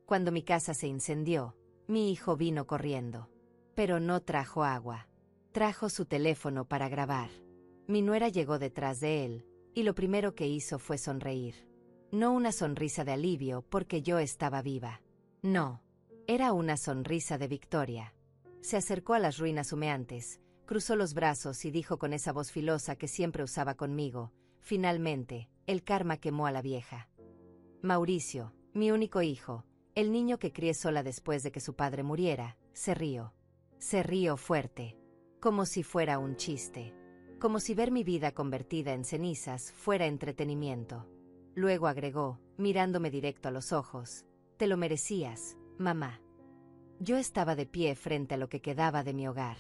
Cuando mi casa se incendió, mi hijo vino corriendo. Pero no trajo agua. Trajo su teléfono para grabar. Mi nuera llegó detrás de él, y lo primero que hizo fue sonreír. No una sonrisa de alivio porque yo estaba viva. No. Era una sonrisa de victoria. Se acercó a las ruinas humeantes, cruzó los brazos y dijo con esa voz filosa que siempre usaba conmigo: finalmente, el karma quemó a la vieja. Mauricio, mi único hijo, el niño que crié sola después de que su padre muriera, se rió. Se rió fuerte. Como si fuera un chiste. Como si ver mi vida convertida en cenizas fuera entretenimiento. Luego agregó, mirándome directo a los ojos: te lo merecías, mamá. Yo estaba de pie frente a lo que quedaba de mi hogar.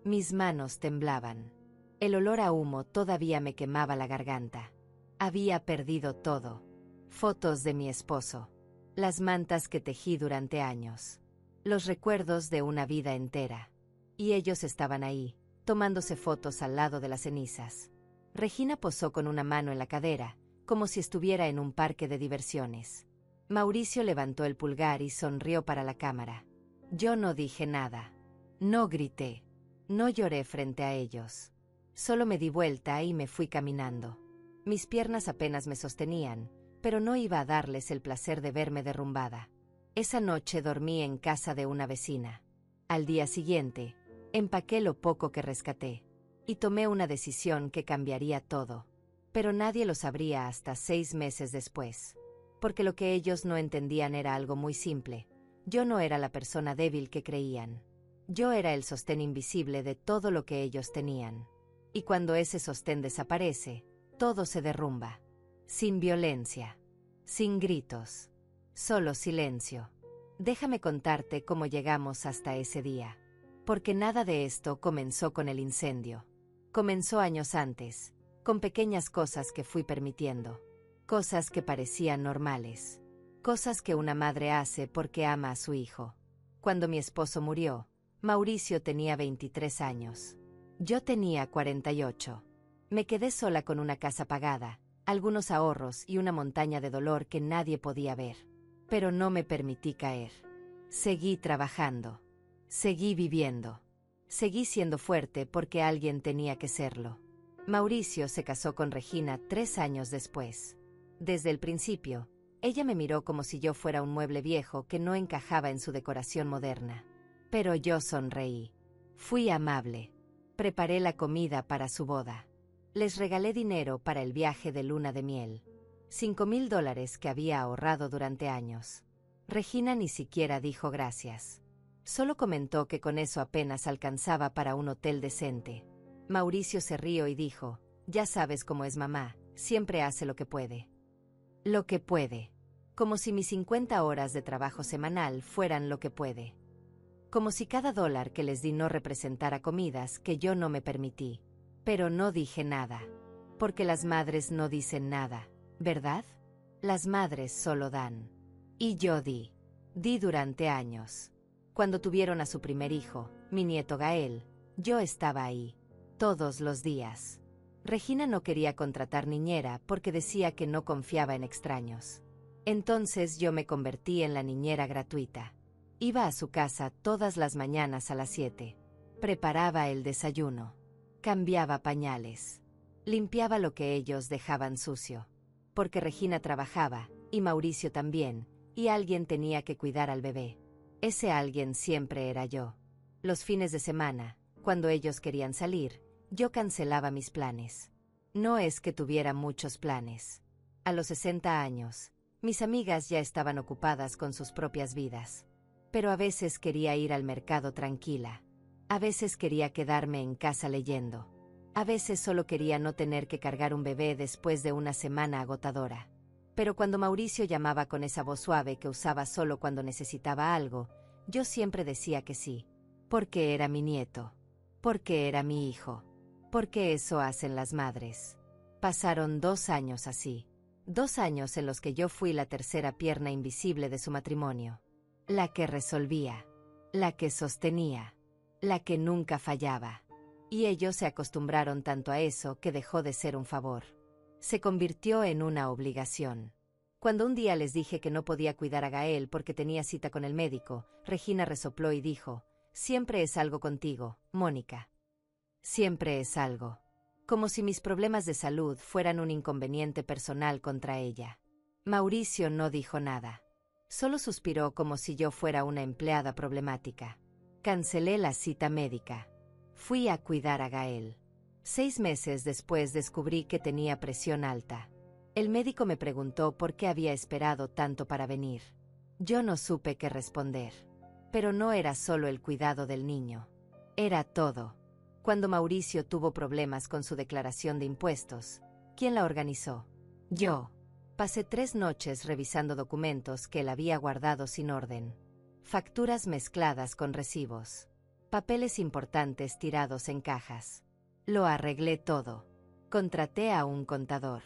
Mis manos temblaban. El olor a humo todavía me quemaba la garganta. Había perdido todo. Fotos de mi esposo. Las mantas que tejí durante años. Los recuerdos de una vida entera. Y ellos estaban ahí, tomándose fotos al lado de las cenizas. Regina posó con una mano en la cadera, como si estuviera en un parque de diversiones. Mauricio levantó el pulgar y sonrió para la cámara. Yo no dije nada. No grité. No lloré frente a ellos. Solo me di vuelta y me fui caminando. Mis piernas apenas me sostenían, pero no iba a darles el placer de verme derrumbada. Esa noche dormí en casa de una vecina. Al día siguiente, empaqué lo poco que rescaté. Y tomé una decisión que cambiaría todo. Pero nadie lo sabría hasta 6 meses después. Porque lo que ellos no entendían era algo muy simple. Yo no era la persona débil que creían. Yo era el sostén invisible de todo lo que ellos tenían. Y cuando ese sostén desaparece, todo se derrumba. Sin violencia. Sin gritos. Solo silencio. Déjame contarte cómo llegamos hasta ese día. Porque nada de esto comenzó con el incendio. Comenzó años antes, con pequeñas cosas que fui permitiendo. Cosas que parecían normales. Cosas que una madre hace porque ama a su hijo. Cuando mi esposo murió, Mauricio tenía 23 años. Yo tenía 48. Me quedé sola con una casa pagada, algunos ahorros y una montaña de dolor que nadie podía ver. Pero no me permití caer. Seguí trabajando. Seguí viviendo. Seguí siendo fuerte porque alguien tenía que serlo. Mauricio se casó con Regina 3 años después. Desde el principio, ella me miró como si yo fuera un mueble viejo que no encajaba en su decoración moderna. Pero yo sonreí. Fui amable. Preparé la comida para su boda. Les regalé dinero para el viaje de luna de miel. $5,000 que había ahorrado durante años. Regina ni siquiera dijo gracias. Solo comentó que con eso apenas alcanzaba para un hotel decente. Mauricio se rió y dijo: ya sabes cómo es mamá, siempre hace lo que puede. Lo que puede. Como si mis 50 horas de trabajo semanal fueran lo que puede. Como si cada dólar que les di no representara comidas que yo no me permití. Pero no dije nada. Porque las madres no dicen nada, ¿verdad? Las madres solo dan. Y yo di. Di durante años. Cuando tuvieron a su primer hijo, mi nieto Gael, yo estaba ahí. Todos los días. Regina no quería contratar niñera porque decía que no confiaba en extraños. Entonces yo me convertí en la niñera gratuita. Iba a su casa todas las mañanas a las 7. Preparaba el desayuno. Cambiaba pañales. Limpiaba lo que ellos dejaban sucio. Porque Regina trabajaba, y Mauricio también, y alguien tenía que cuidar al bebé. Ese alguien siempre era yo. Los fines de semana, cuando ellos querían salir, yo cancelaba mis planes. No es que tuviera muchos planes. A los 60 años, mis amigas ya estaban ocupadas con sus propias vidas. Pero a veces quería ir al mercado tranquila. A veces quería quedarme en casa leyendo. A veces solo quería no tener que cargar un bebé después de una semana agotadora. Pero cuando Mauricio llamaba con esa voz suave que usaba solo cuando necesitaba algo, yo siempre decía que sí. Porque era mi nieto. Porque era mi hijo. Porque eso hacen las madres. Pasaron 2 años así. 2 años en los que yo fui la tercera pierna invisible de su matrimonio. La que resolvía. La que sostenía. La que nunca fallaba. Y ellos se acostumbraron tanto a eso que dejó de ser un favor. Se convirtió en una obligación. Cuando un día les dije que no podía cuidar a Gael porque tenía cita con el médico, Regina resopló y dijo: «Siempre es algo contigo, Mónica. Siempre es algo». Como si mis problemas de salud fueran un inconveniente personal contra ella. Mauricio no dijo nada. Solo suspiró como si yo fuera una empleada problemática. Cancelé la cita médica. Fui a cuidar a Gael. 6 meses después descubrí que tenía presión alta. El médico me preguntó por qué había esperado tanto para venir. Yo no supe qué responder. Pero no era solo el cuidado del niño. Era todo. Cuando Mauricio tuvo problemas con su declaración de impuestos, ¿quién la organizó? Yo. Pasé 3 noches revisando documentos que él había guardado sin orden. Facturas mezcladas con recibos. Papeles importantes tirados en cajas. Lo arreglé todo. Contraté a un contador.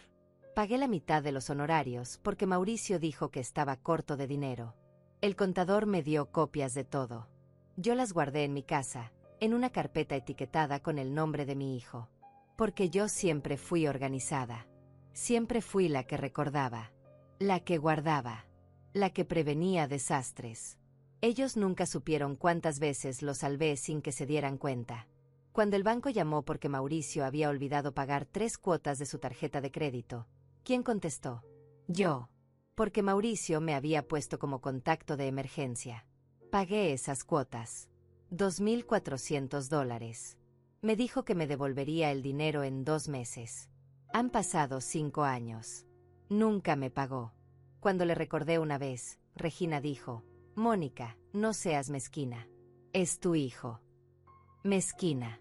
Pagué la mitad de los honorarios porque Mauricio dijo que estaba corto de dinero. El contador me dio copias de todo. Yo las guardé en mi casa, en una carpeta etiquetada con el nombre de mi hijo. Porque yo siempre fui organizada. Siempre fui la que recordaba. La que guardaba. La que prevenía desastres. Ellos nunca supieron cuántas veces lo salvé sin que se dieran cuenta. Cuando el banco llamó porque Mauricio había olvidado pagar 3 cuotas de su tarjeta de crédito, ¿quién contestó? Yo. Porque Mauricio me había puesto como contacto de emergencia. Pagué esas cuotas. $2,400. Me dijo que me devolvería el dinero en 2 meses. Han pasado 5 años. Nunca me pagó. Cuando le recordé una vez, Regina dijo: «Mónica, no seas mezquina. Es tu hijo». Mezquina.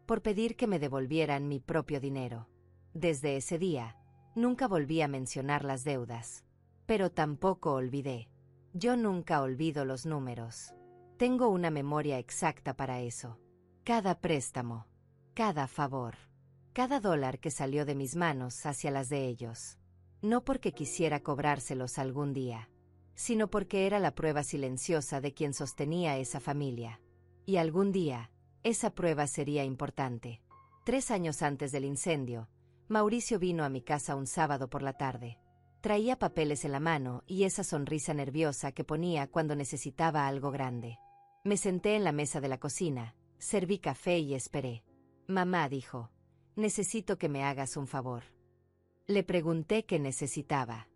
Por pedir que me devolvieran mi propio dinero. Desde ese día, nunca volví a mencionar las deudas. Pero tampoco olvidé. Yo nunca olvido los números. Tengo una memoria exacta para eso. Cada préstamo. Cada favor. Cada dólar que salió de mis manos hacia las de ellos. No porque quisiera cobrárselos algún día, sino porque era la prueba silenciosa de quien sostenía esa familia. Y algún día, esa prueba sería importante. 3 años antes del incendio, Mauricio vino a mi casa un sábado por la tarde. Traía papeles en la mano y esa sonrisa nerviosa que ponía cuando necesitaba algo grande. Me senté en la mesa de la cocina, serví café y esperé. «Mamá», dijo, «necesito que me hagas un favor». Le pregunté qué necesitaba.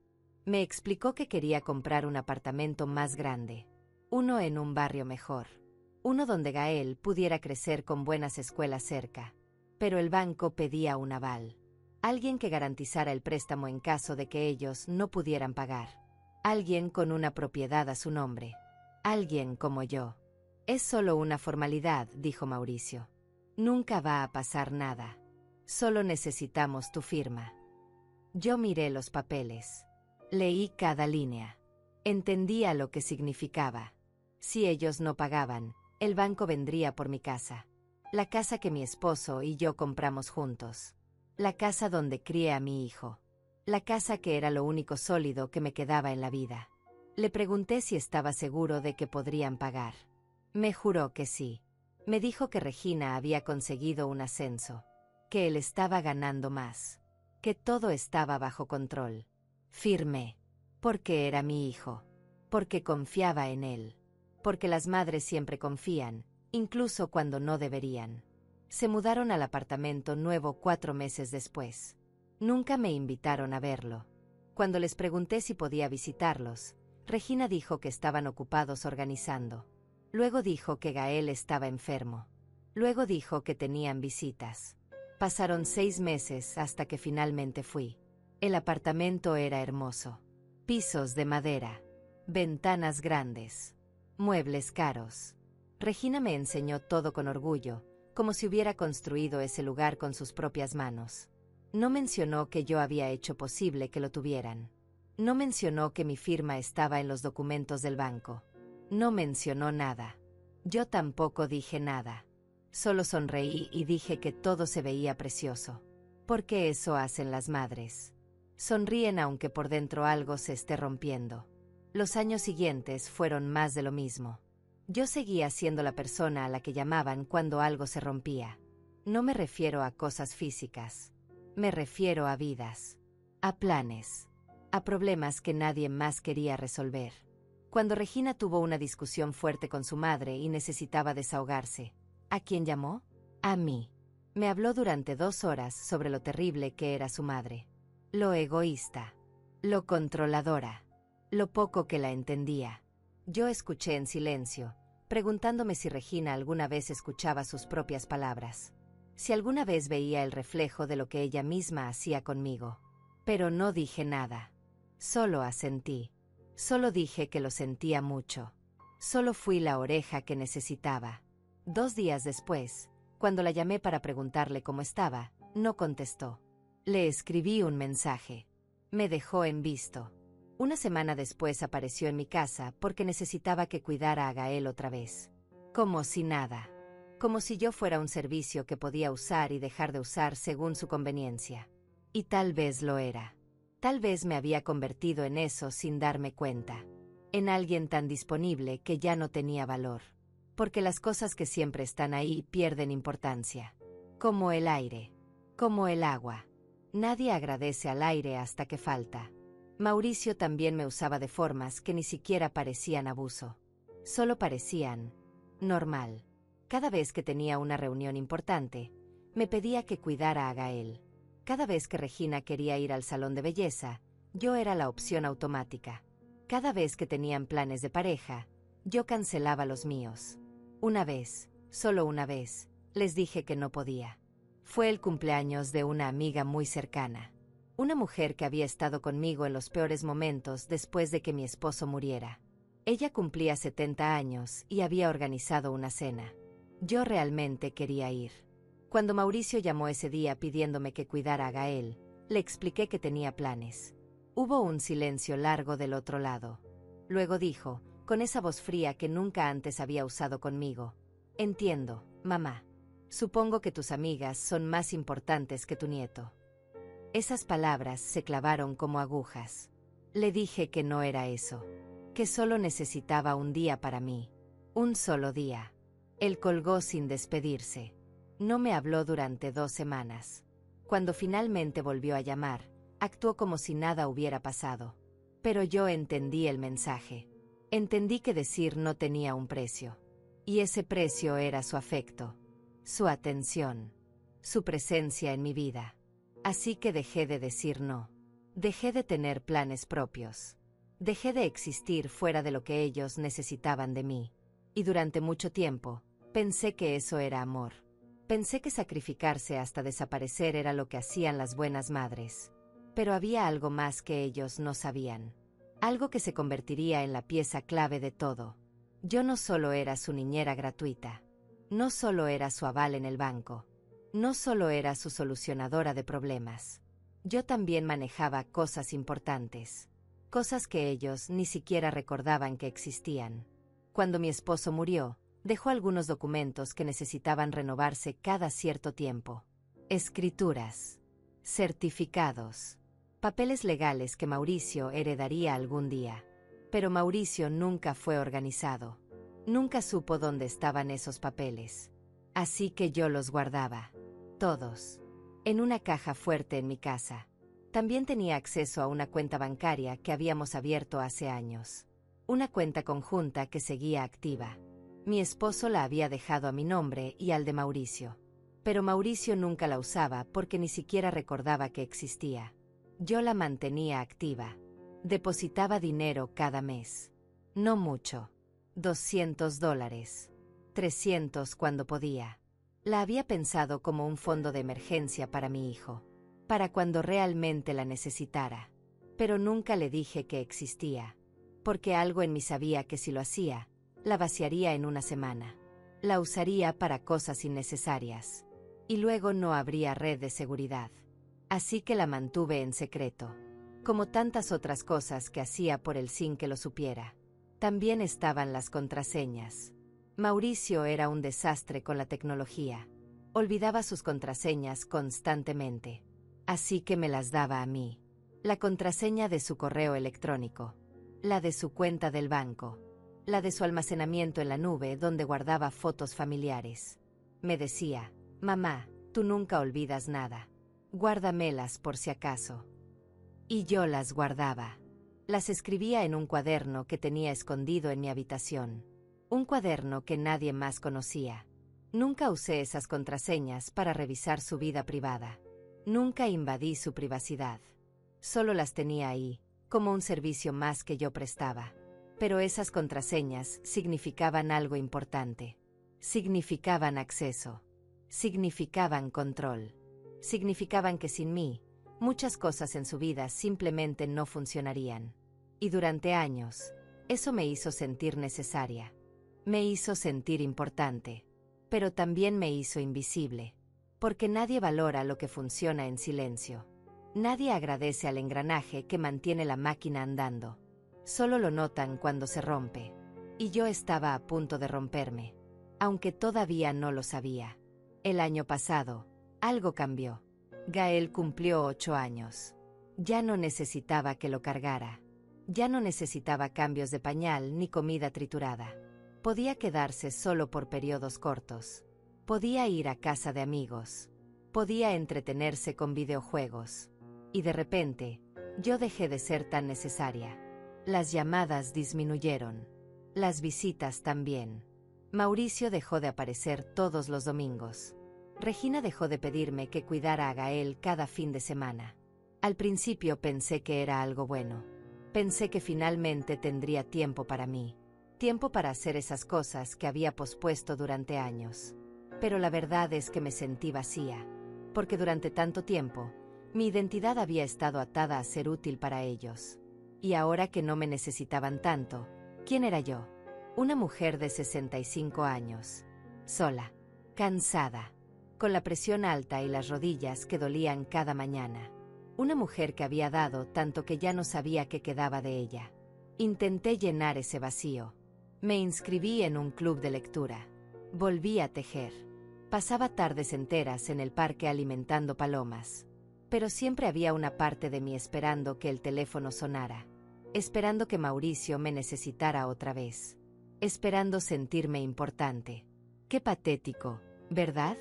Me explicó que quería comprar un apartamento más grande. Uno en un barrio mejor. Uno donde Gael pudiera crecer con buenas escuelas cerca. Pero el banco pedía un aval. Alguien que garantizara el préstamo en caso de que ellos no pudieran pagar. Alguien con una propiedad a su nombre. Alguien como yo. «Es solo una formalidad», dijo Mauricio. «Nunca va a pasar nada. Solo necesitamos tu firma». Yo miré los papeles. Leí cada línea. Entendía lo que significaba. Si ellos no pagaban, el banco vendría por mi casa. La casa que mi esposo y yo compramos juntos. La casa donde crié a mi hijo. La casa que era lo único sólido que me quedaba en la vida. Le pregunté si estaba seguro de que podrían pagar. Me juró que sí. Me dijo que Regina había conseguido un ascenso. Que él estaba ganando más. Que todo estaba bajo control. Firmé. Porque era mi hijo. Porque confiaba en él. Porque las madres siempre confían, incluso cuando no deberían. Se mudaron al apartamento nuevo 4 meses después. Nunca me invitaron a verlo. Cuando les pregunté si podía visitarlos, Regina dijo que estaban ocupados organizando. Luego dijo que Gael estaba enfermo. Luego dijo que tenían visitas. Pasaron 6 meses hasta que finalmente fui. El apartamento era hermoso. Pisos de madera. Ventanas grandes. Muebles caros. Regina me enseñó todo con orgullo, como si hubiera construido ese lugar con sus propias manos. No mencionó que yo había hecho posible que lo tuvieran. No mencionó que mi firma estaba en los documentos del banco. No mencionó nada. Yo tampoco dije nada. Solo sonreí y dije que todo se veía precioso. Porque eso hacen las madres. Sonríen aunque por dentro algo se esté rompiendo. Los años siguientes fueron más de lo mismo. Yo seguía siendo la persona a la que llamaban cuando algo se rompía. No me refiero a cosas físicas. Me refiero a vidas. A planes. a problemas que nadie más quería resolver. Cuando Regina tuvo una discusión fuerte con su madre y necesitaba desahogarse, ¿a quién llamó? A mí. Me habló durante 2 horas sobre lo terrible que era su madre, lo egoísta, lo controladora, lo poco que la entendía. Yo escuché en silencio, preguntándome si Regina alguna vez escuchaba sus propias palabras, si alguna vez veía el reflejo de lo que ella misma hacía conmigo. Pero no dije nada. Solo asentí. Solo dije que lo sentía mucho. Solo fui la oreja que necesitaba. 2 días después, cuando la llamé para preguntarle cómo estaba, no contestó. Le escribí un mensaje. Me dejó en visto. Una semana después apareció en mi casa porque necesitaba que cuidara a Gael otra vez. Como si nada. Como si yo fuera un servicio que podía usar y dejar de usar según su conveniencia. Y tal vez lo era. Tal vez me había convertido en eso sin darme cuenta. En alguien tan disponible que ya no tenía valor. Porque las cosas que siempre están ahí pierden importancia. Como el aire. Como el agua. Nadie agradece al aire hasta que falta. Mauricio también me usaba de formas que ni siquiera parecían abuso. Solo parecían normal. Cada vez que tenía una reunión importante, me pedía que cuidara a Gael. Cada vez que Regina quería ir al salón de belleza, yo era la opción automática. Cada vez que tenían planes de pareja, yo cancelaba los míos. Una vez, solo una vez, les dije que no podía. Fue el cumpleaños de una amiga muy cercana. Una mujer que había estado conmigo en los peores momentos después de que mi esposo muriera. Ella cumplía 70 años y había organizado una cena. Yo realmente quería ir. Cuando Mauricio llamó ese día pidiéndome que cuidara a Gael, le expliqué que tenía planes. Hubo un silencio largo del otro lado. Luego dijo, con esa voz fría que nunca antes había usado conmigo: Entiendo, mamá. Supongo que tus amigas son más importantes que tu nieto. Esas palabras se clavaron como agujas. Le dije que no era eso. Que solo necesitaba un día para mí. Un solo día. Él colgó sin despedirse. No me habló durante 2 semanas. Cuando finalmente volvió a llamar, actuó como si nada hubiera pasado. Pero yo entendí el mensaje. Entendí que decir no tenía un precio. Y ese precio era su afecto, su atención, su presencia en mi vida. Así que dejé de decir no. Dejé de tener planes propios. Dejé de existir fuera de lo que ellos necesitaban de mí. Y durante mucho tiempo, pensé que eso era amor. Pensé que sacrificarse hasta desaparecer era lo que hacían las buenas madres. Pero había algo más que ellos no sabían. Algo que se convertiría en la pieza clave de todo. Yo no solo era su niñera gratuita. No solo era su aval en el banco. No solo era su solucionadora de problemas. Yo también manejaba cosas importantes. Cosas que ellos ni siquiera recordaban que existían. Cuando mi esposo murió, dejó algunos documentos que necesitaban renovarse cada cierto tiempo. Escrituras. Certificados. Papeles legales que Mauricio heredaría algún día. Pero Mauricio nunca fue organizado. Nunca supo dónde estaban esos papeles. Así que yo los guardaba. Todos. En una caja fuerte en mi casa. También tenía acceso a una cuenta bancaria que habíamos abierto hace años. Una cuenta conjunta que seguía activa. Mi esposo la había dejado a mi nombre y al de Mauricio. Pero Mauricio nunca la usaba porque ni siquiera recordaba que existía. Yo la mantenía activa. Depositaba dinero cada mes. No mucho. $200. 300 cuando podía. La había pensado como un fondo de emergencia para mi hijo. Para cuando realmente la necesitara. Pero nunca le dije que existía. Porque algo en mí sabía que si lo hacía, la vaciaría en una semana. La usaría para cosas innecesarias. Y luego no habría red de seguridad. Así que la mantuve en secreto. Como tantas otras cosas que hacía por él sin que lo supiera. También estaban las contraseñas. Mauricio era un desastre con la tecnología. Olvidaba sus contraseñas constantemente. Así que me las daba a mí. La contraseña de su correo electrónico. La de su cuenta del banco. La de su almacenamiento en la nube donde guardaba fotos familiares. Me decía: mamá, tú nunca olvidas nada. Guárdamelas por si acaso. Y yo las guardaba. Las escribía en un cuaderno que tenía escondido en mi habitación. Un cuaderno que nadie más conocía. Nunca usé esas contraseñas para revisar su vida privada. Nunca invadí su privacidad. Solo las tenía ahí, como un servicio más que yo prestaba. Pero esas contraseñas significaban algo importante. Significaban acceso. Significaban control. Significaban que sin mí, muchas cosas en su vida simplemente no funcionarían. Y durante años, eso me hizo sentir necesaria. Me hizo sentir importante. Pero también me hizo invisible. Porque nadie valora lo que funciona en silencio. Nadie agradece al engranaje que mantiene la máquina andando. Solo lo notan cuando se rompe. Y yo estaba a punto de romperme. Aunque todavía no lo sabía. El año pasado, algo cambió. Gael cumplió 8 años. Ya no necesitaba que lo cargara. Ya no necesitaba cambios de pañal ni comida triturada. Podía quedarse solo por periodos cortos. Podía ir a casa de amigos. Podía entretenerse con videojuegos. Y de repente, yo dejé de ser tan necesaria. Las llamadas disminuyeron. Las visitas también. Mauricio dejó de aparecer todos los domingos. Regina dejó de pedirme que cuidara a Gael cada fin de semana. Al principio pensé que era algo bueno. Pensé que finalmente tendría tiempo para mí. Tiempo para hacer esas cosas que había pospuesto durante años. Pero la verdad es que me sentí vacía. Porque durante tanto tiempo, mi identidad había estado atada a ser útil para ellos. Y ahora que no me necesitaban tanto, ¿quién era yo? Una mujer de 65 años. Sola. Cansada. Con la presión alta y las rodillas que dolían cada mañana. Una mujer que había dado tanto que ya no sabía qué quedaba de ella. Intenté llenar ese vacío. Me inscribí en un club de lectura. Volví a tejer. Pasaba tardes enteras en el parque alimentando palomas. Pero siempre había una parte de mí esperando que el teléfono sonara. Esperando que Mauricio me necesitara otra vez. Esperando sentirme importante. Qué patético, ¿verdad?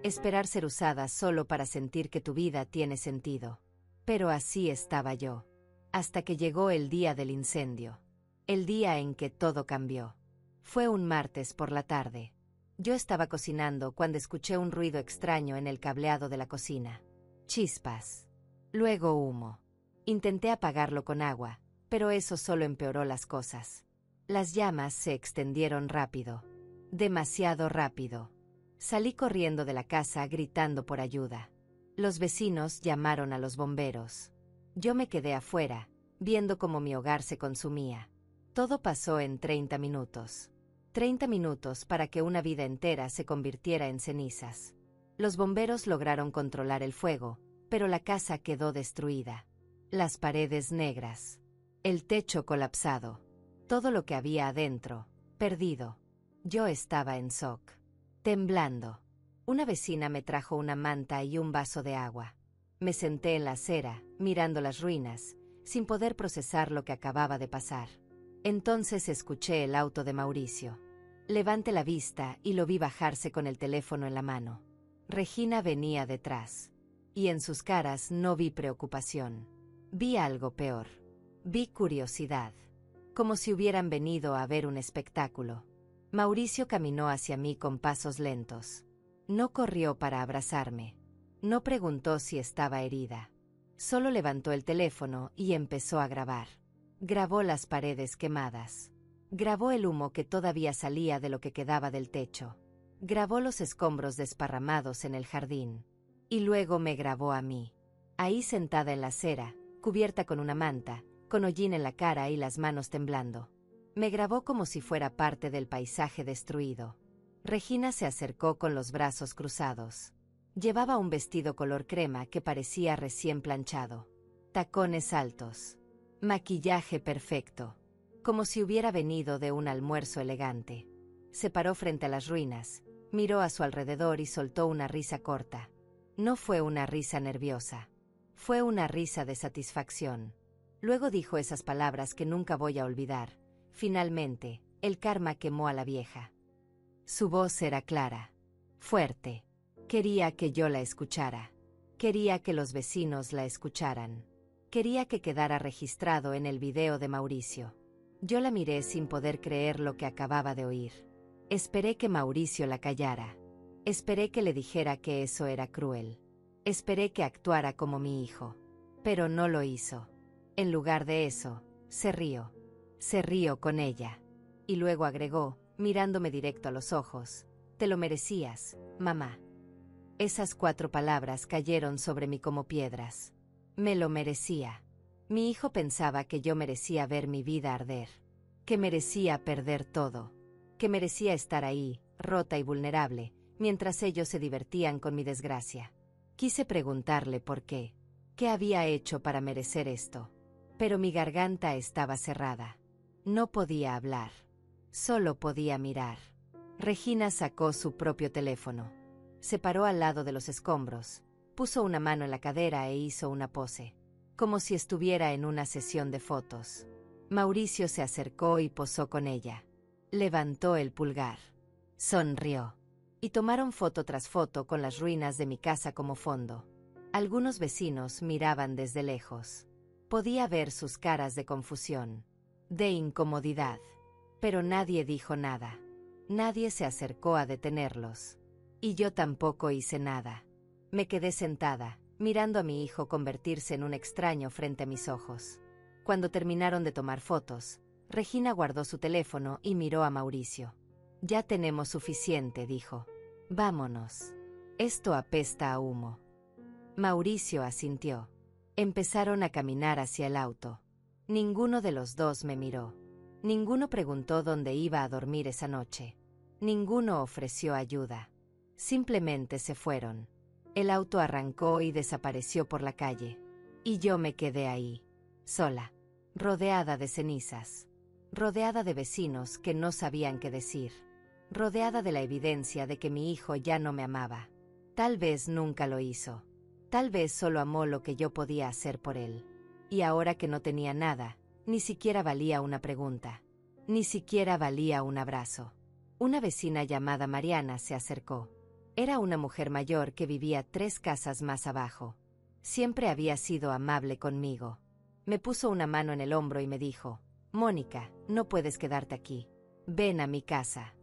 Esperar ser usada solo para sentir que tu vida tiene sentido. Pero así estaba yo. Hasta que llegó el día del incendio. El día en que todo cambió. Fue un martes por la tarde. Yo estaba cocinando cuando escuché un ruido extraño en el cableado de la cocina. Chispas. Luego humo. Intenté apagarlo con agua, pero eso solo empeoró las cosas. Las llamas se extendieron rápido. Demasiado rápido. Salí corriendo de la casa gritando por ayuda. Los vecinos llamaron a los bomberos. Yo me quedé afuera, viendo cómo mi hogar se consumía. Todo pasó en 30 minutos. 30 minutos para que una vida entera se convirtiera en cenizas. Los bomberos lograron controlar el fuego, pero la casa quedó destruida. Las paredes negras. El techo colapsado. Todo lo que había adentro, perdido. Yo estaba en shock. Temblando. Una vecina me trajo una manta y un vaso de agua. Me senté en la acera, mirando las ruinas, sin poder procesar lo que acababa de pasar. Entonces escuché el auto de Mauricio. Levanté la vista y lo vi bajarse con el teléfono en la mano. Regina venía detrás. Y en sus caras no vi preocupación. Vi algo peor. Vi curiosidad. Como si hubieran venido a ver un espectáculo. Mauricio caminó hacia mí con pasos lentos. No corrió para abrazarme. No preguntó si estaba herida. Solo levantó el teléfono y empezó a grabar. Grabó las paredes quemadas. Grabó el humo que todavía salía de lo que quedaba del techo. Grabó los escombros desparramados en el jardín. Y luego me grabó a mí. Ahí sentada en la acera, cubierta con una manta, con hollín en la cara y las manos temblando. Me grabó como si fuera parte del paisaje destruido. Regina se acercó con los brazos cruzados. Llevaba un vestido color crema que parecía recién planchado. Tacones altos. Maquillaje perfecto. Como si hubiera venido de un almuerzo elegante. Se paró frente a las ruinas, miró a su alrededor y soltó una risa corta. No fue una risa nerviosa. Fue una risa de satisfacción. Luego dijo esas palabras que nunca voy a olvidar. Finalmente, el karma quemó a la vieja. Su voz era clara. Fuerte. Quería que yo la escuchara. Quería que los vecinos la escucharan. Quería que quedara registrado en el video de Mauricio. Yo la miré sin poder creer lo que acababa de oír. Esperé que Mauricio la callara. Esperé que le dijera que eso era cruel. Esperé que actuara como mi hijo. Pero no lo hizo. En lugar de eso, se rió. Se rió con ella. Y luego agregó, mirándome directo a los ojos: «Te lo merecías, mamá». Esas 4 palabras cayeron sobre mí como piedras. Me lo merecía. Mi hijo pensaba que yo merecía ver mi vida arder. Que merecía perder todo. Que merecía estar ahí, rota y vulnerable, mientras ellos se divertían con mi desgracia. Quise preguntarle por qué. ¿Qué había hecho para merecer esto? Pero mi garganta estaba cerrada. No podía hablar. Solo podía mirar. Regina sacó su propio teléfono. Se paró al lado de los escombros, puso una mano en la cadera e hizo una pose, como si estuviera en una sesión de fotos. Mauricio se acercó y posó con ella. Levantó el pulgar. Sonrió. Y tomaron foto tras foto con las ruinas de mi casa como fondo. Algunos vecinos miraban desde lejos. Podía ver sus caras de confusión, de incomodidad. Pero nadie dijo nada. Nadie se acercó a detenerlos. Y yo tampoco hice nada. Me quedé sentada, mirando a mi hijo convertirse en un extraño frente a mis ojos. Cuando terminaron de tomar fotos, Regina guardó su teléfono y miró a Mauricio. «Ya tenemos suficiente», dijo. «Vámonos. Esto apesta a humo». Mauricio asintió. Empezaron a caminar hacia el auto. Ninguno de los dos me miró. Ninguno preguntó dónde iba a dormir esa noche. Ninguno ofreció ayuda. Simplemente se fueron. El auto arrancó y desapareció por la calle. Y yo me quedé ahí, sola, rodeada de cenizas, rodeada de vecinos que no sabían qué decir, rodeada de la evidencia de que mi hijo ya no me amaba. Tal vez nunca lo hizo. Tal vez solo amó lo que yo podía hacer por él. Y ahora que no tenía nada, ni siquiera valía una pregunta. Ni siquiera valía un abrazo. Una vecina llamada Mariana se acercó. Era una mujer mayor que vivía 3 casas más abajo. Siempre había sido amable conmigo. Me puso una mano en el hombro y me dijo: «Mónica, no puedes quedarte aquí. Ven a mi casa».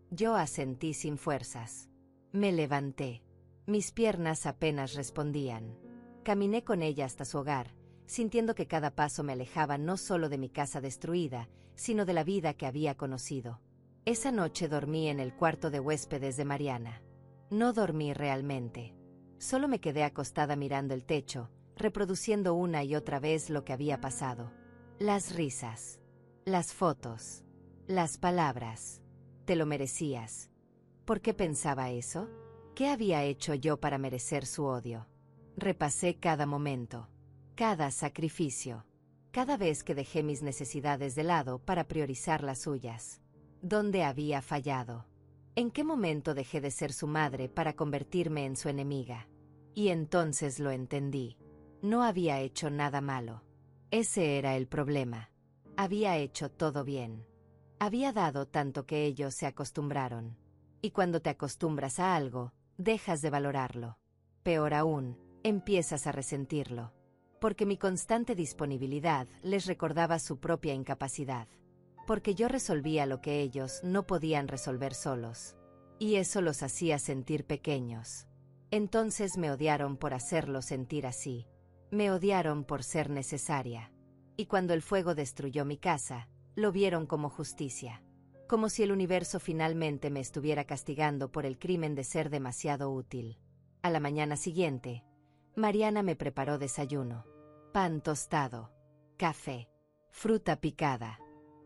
Yo asentí sin fuerzas. Me levanté. Mis piernas apenas respondían. Caminé con ella hasta su hogar, sintiendo que cada paso me alejaba no solo de mi casa destruida, sino de la vida que había conocido. Esa noche dormí en el cuarto de huéspedes de Mariana. No dormí realmente. Solo me quedé acostada mirando el techo, reproduciendo una y otra vez lo que había pasado. Las risas. Las fotos. Las palabras. «Te lo merecías». ¿Por qué pensaba eso? ¿Qué había hecho yo para merecer su odio? Repasé cada momento. Cada sacrificio. Cada vez que dejé mis necesidades de lado para priorizar las suyas. ¿Dónde había fallado? ¿En qué momento dejé de ser su madre para convertirme en su enemiga? Y entonces lo entendí. No había hecho nada malo. Ese era el problema. Había hecho todo bien. Había dado tanto que ellos se acostumbraron. Y cuando te acostumbras a algo, dejas de valorarlo. Peor aún, empiezas a resentirlo. Porque mi constante disponibilidad les recordaba su propia incapacidad. Porque yo resolvía lo que ellos no podían resolver solos. Y eso los hacía sentir pequeños. Entonces me odiaron por hacerlos sentir así. Me odiaron por ser necesaria. Y cuando el fuego destruyó mi casa, lo vieron como justicia. Como si el universo finalmente me estuviera castigando por el crimen de ser demasiado útil. A la mañana siguiente, Mariana me preparó desayuno. Pan tostado, café, fruta picada.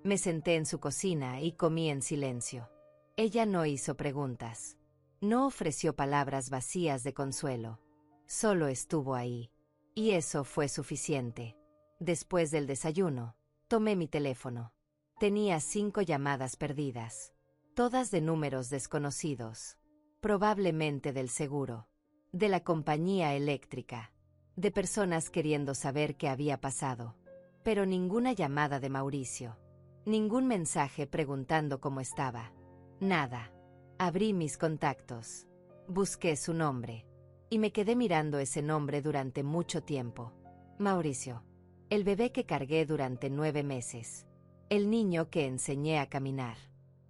Me senté en su cocina y comí en silencio. Ella no hizo preguntas. No ofreció palabras vacías de consuelo. Solo estuvo ahí. Y eso fue suficiente. Después del desayuno, tomé mi teléfono. Tenía 5 llamadas perdidas. Todas de números desconocidos. Probablemente del seguro. De la compañía eléctrica. De personas queriendo saber qué había pasado. Pero ninguna llamada de Mauricio. Ningún mensaje preguntando cómo estaba. Nada. Abrí mis contactos. Busqué su nombre. Y me quedé mirando ese nombre durante mucho tiempo. Mauricio. El bebé que cargué durante 9 meses. El niño que enseñé a caminar.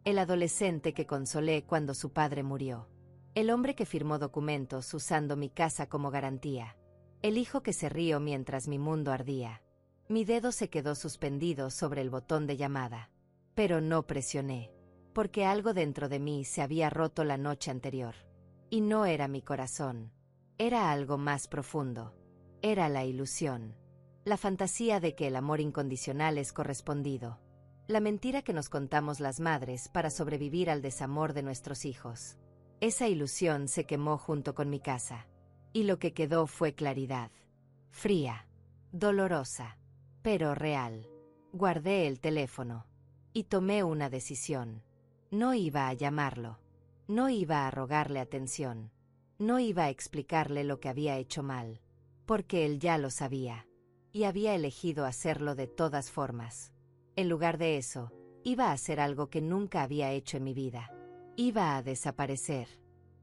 El adolescente que consolé cuando su padre murió. El hombre que firmó documentos usando mi casa como garantía. El hijo que se rió mientras mi mundo ardía. Mi dedo se quedó suspendido sobre el botón de llamada. Pero no presioné. Porque algo dentro de mí se había roto la noche anterior. Y no era mi corazón. Era algo más profundo. Era la ilusión. La fantasía de que el amor incondicional es correspondido. La mentira que nos contamos las madres para sobrevivir al desamor de nuestros hijos. Esa ilusión se quemó junto con mi casa. Y lo que quedó fue claridad. Fría. Dolorosa. Pero real. Guardé el teléfono. Y tomé una decisión. No iba a llamarlo. No iba a rogarle atención. No iba a explicarle lo que había hecho mal. Porque él ya lo sabía. Y había elegido hacerlo de todas formas. En lugar de eso, iba a hacer algo que nunca había hecho en mi vida. Iba a desaparecer.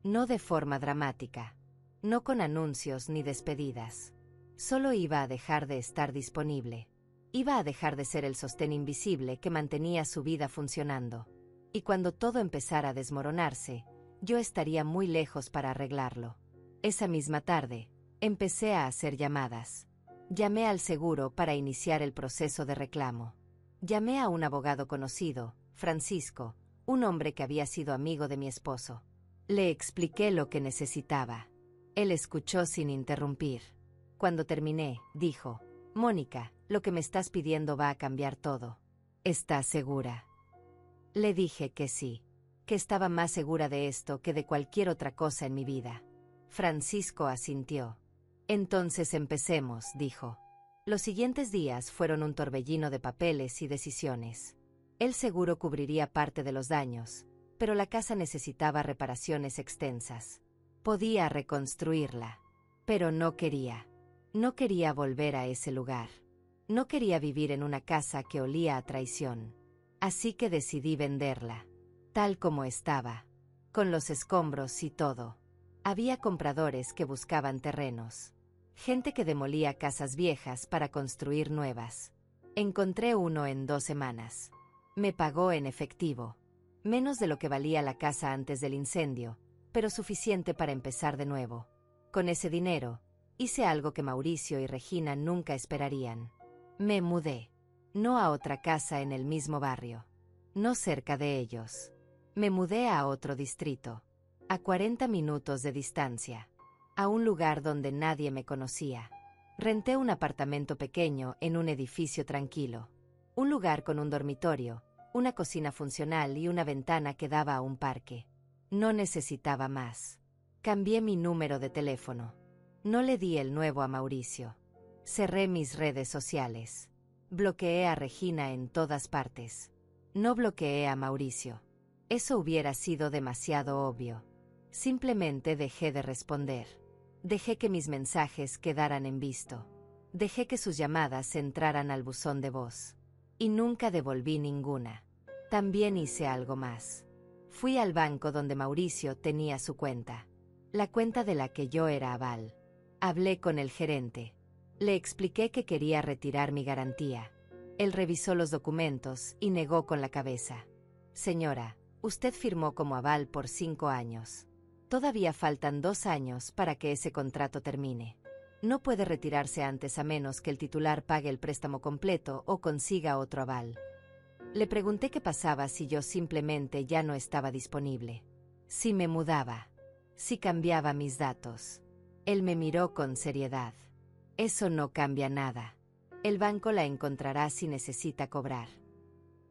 No de forma dramática. No con anuncios ni despedidas. Solo iba a dejar de estar disponible. Iba a dejar de ser el sostén invisible que mantenía su vida funcionando. Y cuando todo empezara a desmoronarse, yo estaría muy lejos para arreglarlo. Esa misma tarde, empecé a hacer llamadas. Llamé al seguro para iniciar el proceso de reclamo. Llamé a un abogado conocido, Francisco, un hombre que había sido amigo de mi esposo. Le expliqué lo que necesitaba. Él escuchó sin interrumpir. Cuando terminé, dijo: Mónica, lo que me estás pidiendo va a cambiar todo. ¿Estás segura? Le dije que sí, que estaba más segura de esto que de cualquier otra cosa en mi vida. Francisco asintió. Entonces empecemos, dijo. Los siguientes días fueron un torbellino de papeles y decisiones. El seguro cubriría parte de los daños, pero la casa necesitaba reparaciones extensas. Podía reconstruirla, pero no quería. No quería volver a ese lugar. No quería vivir en una casa que olía a traición. Así que decidí venderla, tal como estaba, con los escombros y todo. Había compradores que buscaban terrenos. Gente que demolía casas viejas para construir nuevas. Encontré uno en 2 semanas. Me pagó en efectivo. Menos de lo que valía la casa antes del incendio, pero suficiente para empezar de nuevo. Con ese dinero, hice algo que Mauricio y Regina nunca esperarían. Me mudé. No a otra casa en el mismo barrio. No cerca de ellos. Me mudé a otro distrito. A 40 minutos de distancia. A un lugar donde nadie me conocía. Renté un apartamento pequeño en un edificio tranquilo. Un lugar con un dormitorio, una cocina funcional y una ventana que daba a un parque. No necesitaba más. Cambié mi número de teléfono. No le di el nuevo a Mauricio. Cerré mis redes sociales. Bloqueé a Regina en todas partes. No bloqueé a Mauricio. Eso hubiera sido demasiado obvio. Simplemente dejé de responder. Dejé que mis mensajes quedaran en visto. Dejé que sus llamadas entraran al buzón de voz. Y nunca devolví ninguna. También hice algo más. Fui al banco donde Mauricio tenía su cuenta. La cuenta de la que yo era aval. Hablé con el gerente. Le expliqué que quería retirar mi garantía. Él revisó los documentos y negó con la cabeza. Señora, usted firmó como aval por 5 años. Todavía faltan 2 años para que ese contrato termine. No puede retirarse antes a menos que el titular pague el préstamo completo o consiga otro aval. Le pregunté qué pasaba si yo simplemente ya no estaba disponible. Si me mudaba. Si cambiaba mis datos. Él me miró con seriedad. Eso no cambia nada. El banco la encontrará si necesita cobrar.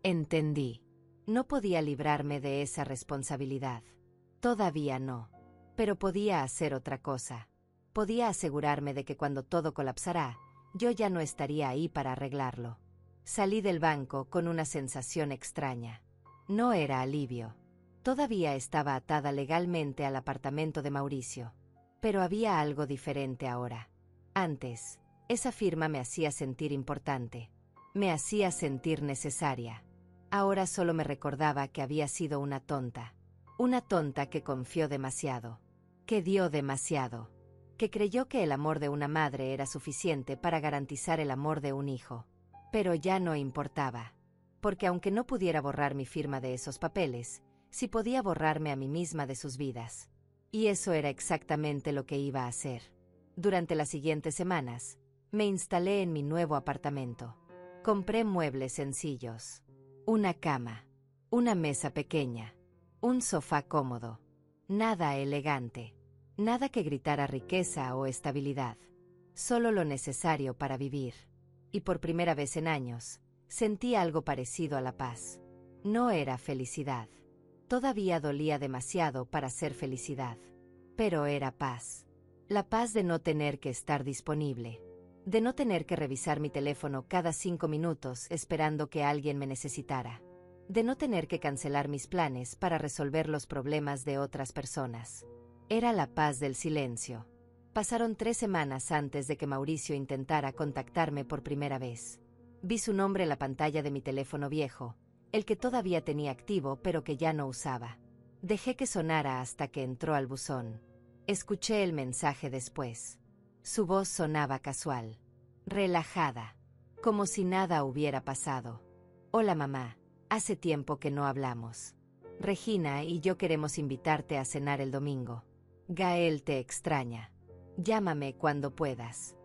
Entendí. No podía librarme de esa responsabilidad. Todavía no. Pero podía hacer otra cosa. Podía asegurarme de que cuando todo colapsará, yo ya no estaría ahí para arreglarlo. Salí del banco con una sensación extraña. No era alivio. Todavía estaba atada legalmente al apartamento de Mauricio. Pero había algo diferente ahora. Antes, esa firma me hacía sentir importante. Me hacía sentir necesaria. Ahora solo me recordaba que había sido una tonta. Una tonta que confió demasiado. Que dio demasiado. que creyó que el amor de una madre era suficiente para garantizar el amor de un hijo. Pero ya no importaba, porque aunque no pudiera borrar mi firma de esos papeles, sí podía borrarme a mí misma de sus vidas. Y eso era exactamente lo que iba a hacer. Durante las siguientes semanas, me instalé en mi nuevo apartamento. Compré muebles sencillos, una cama, una mesa pequeña, un sofá cómodo, nada elegante, nada que gritara riqueza o estabilidad, solo lo necesario para vivir. Y por primera vez en años, sentí algo parecido a la paz. No era felicidad. Todavía dolía demasiado para ser felicidad. Pero era paz. La paz de no tener que estar disponible. De no tener que revisar mi teléfono cada 5 minutos esperando que alguien me necesitara. De no tener que cancelar mis planes para resolver los problemas de otras personas. Era la paz del silencio. Pasaron 3 semanas antes de que Mauricio intentara contactarme por primera vez. Vi su nombre en la pantalla de mi teléfono viejo, el que todavía tenía activo pero que ya no usaba. Dejé que sonara hasta que entró al buzón. Escuché el mensaje después. Su voz sonaba casual, relajada, como si nada hubiera pasado. Hola mamá, hace tiempo que no hablamos. Regina y yo queremos invitarte a cenar el domingo. Gael te extraña. Llámame cuando puedas.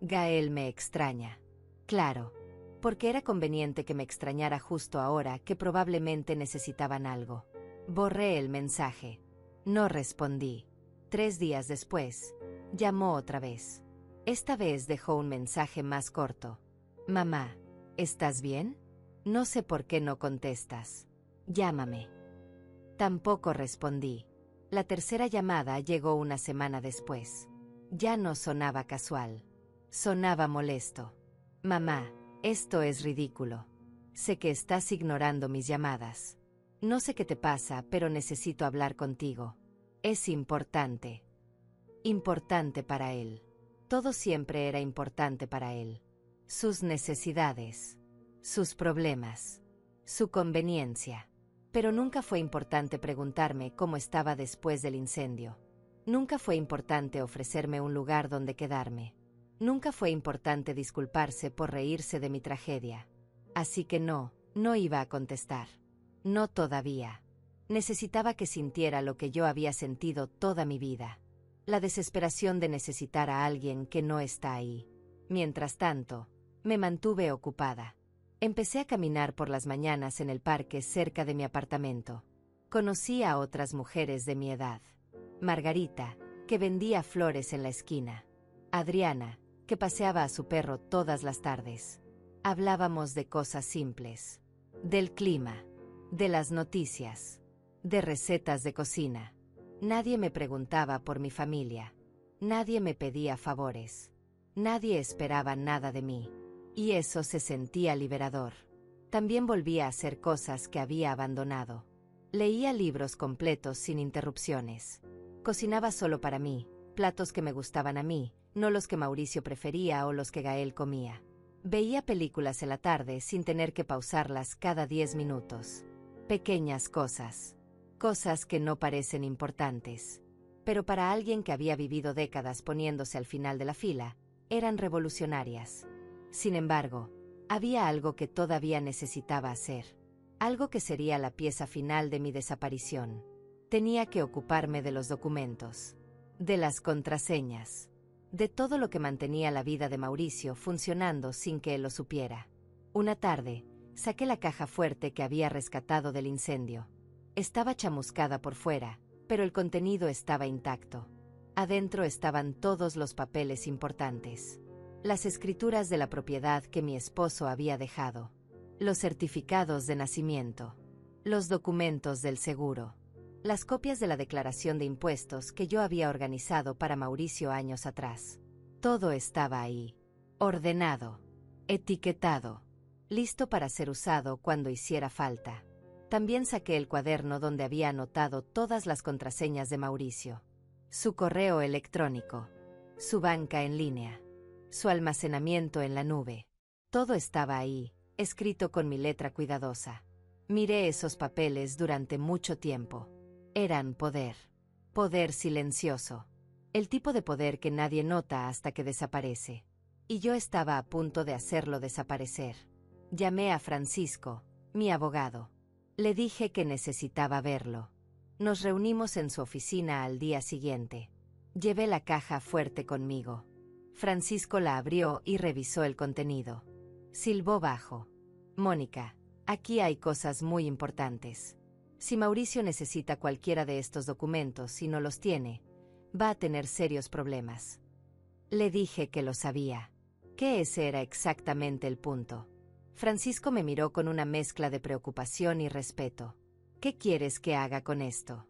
Gael me extraña. Claro, porque era conveniente que me extrañara justo ahora que probablemente necesitaban algo. Borré el mensaje. No respondí. 3 días después, llamó otra vez. Esta vez dejó un mensaje más corto. Mamá, ¿estás bien? No sé por qué no contestas. Llámame. Tampoco respondí. La tercera llamada llegó una semana después. Ya no sonaba casual. Sonaba molesto. Mamá, esto es ridículo. Sé que estás ignorando mis llamadas. No sé qué te pasa, pero necesito hablar contigo. Es importante. Importante para él. Todo siempre era importante para él. Sus necesidades. Sus problemas. Su conveniencia. Pero nunca fue importante preguntarme cómo estaba después del incendio. Nunca fue importante ofrecerme un lugar donde quedarme. Nunca fue importante disculparse por reírse de mi tragedia. Así que no iba a contestar. No todavía. Necesitaba que sintiera lo que yo había sentido toda mi vida. La desesperación de necesitar a alguien que no está ahí. Mientras tanto, me mantuve ocupada. Empecé a caminar por las mañanas en el parque cerca de mi apartamento. Conocí a otras mujeres de mi edad. Margarita, que vendía flores en la esquina. Adriana, que paseaba a su perro todas las tardes. Hablábamos de cosas simples. Del clima. De las noticias. De recetas de cocina. Nadie me preguntaba por mi familia. Nadie me pedía favores. Nadie esperaba nada de mí. Y eso se sentía liberador. También volvía a hacer cosas que había abandonado. Leía libros completos sin interrupciones. Cocinaba solo para mí, platos que me gustaban a mí, no los que Mauricio prefería o los que Gael comía. Veía películas en la tarde sin tener que pausarlas cada 10 minutos. Pequeñas cosas. Cosas que no parecen importantes. Pero para alguien que había vivido décadas poniéndose al final de la fila, eran revolucionarias. Sin embargo, había algo que todavía necesitaba hacer. Algo que sería la pieza final de mi desaparición. Tenía que ocuparme de los documentos. De las contraseñas. De todo lo que mantenía la vida de Mauricio funcionando sin que él lo supiera. Una tarde, saqué la caja fuerte que había rescatado del incendio. Estaba chamuscada por fuera, pero el contenido estaba intacto. Adentro estaban todos los papeles importantes. Las escrituras de la propiedad que mi esposo había dejado. Los certificados de nacimiento. Los documentos del seguro. Las copias de la declaración de impuestos que yo había organizado para Mauricio años atrás. Todo estaba ahí. Ordenado. Etiquetado. Listo para ser usado cuando hiciera falta. También saqué el cuaderno donde había anotado todas las contraseñas de Mauricio. Su correo electrónico. Su banca en línea. Su almacenamiento en la nube. Todo estaba ahí, escrito con mi letra cuidadosa. Miré esos papeles durante mucho tiempo. Eran poder. Poder silencioso. El tipo de poder que nadie nota hasta que desaparece. Y yo estaba a punto de hacerlo desaparecer. Llamé a Francisco, mi abogado. Le dije que necesitaba verlo. Nos reunimos en su oficina al día siguiente. Llevé la caja fuerte conmigo. Francisco la abrió y revisó el contenido. Silbó bajo. Mónica, aquí hay cosas muy importantes. Si Mauricio necesita cualquiera de estos documentos y no los tiene, va a tener serios problemas. Le dije que lo sabía. Que ese era exactamente el punto. Francisco me miró con una mezcla de preocupación y respeto. ¿Qué quieres que haga con esto?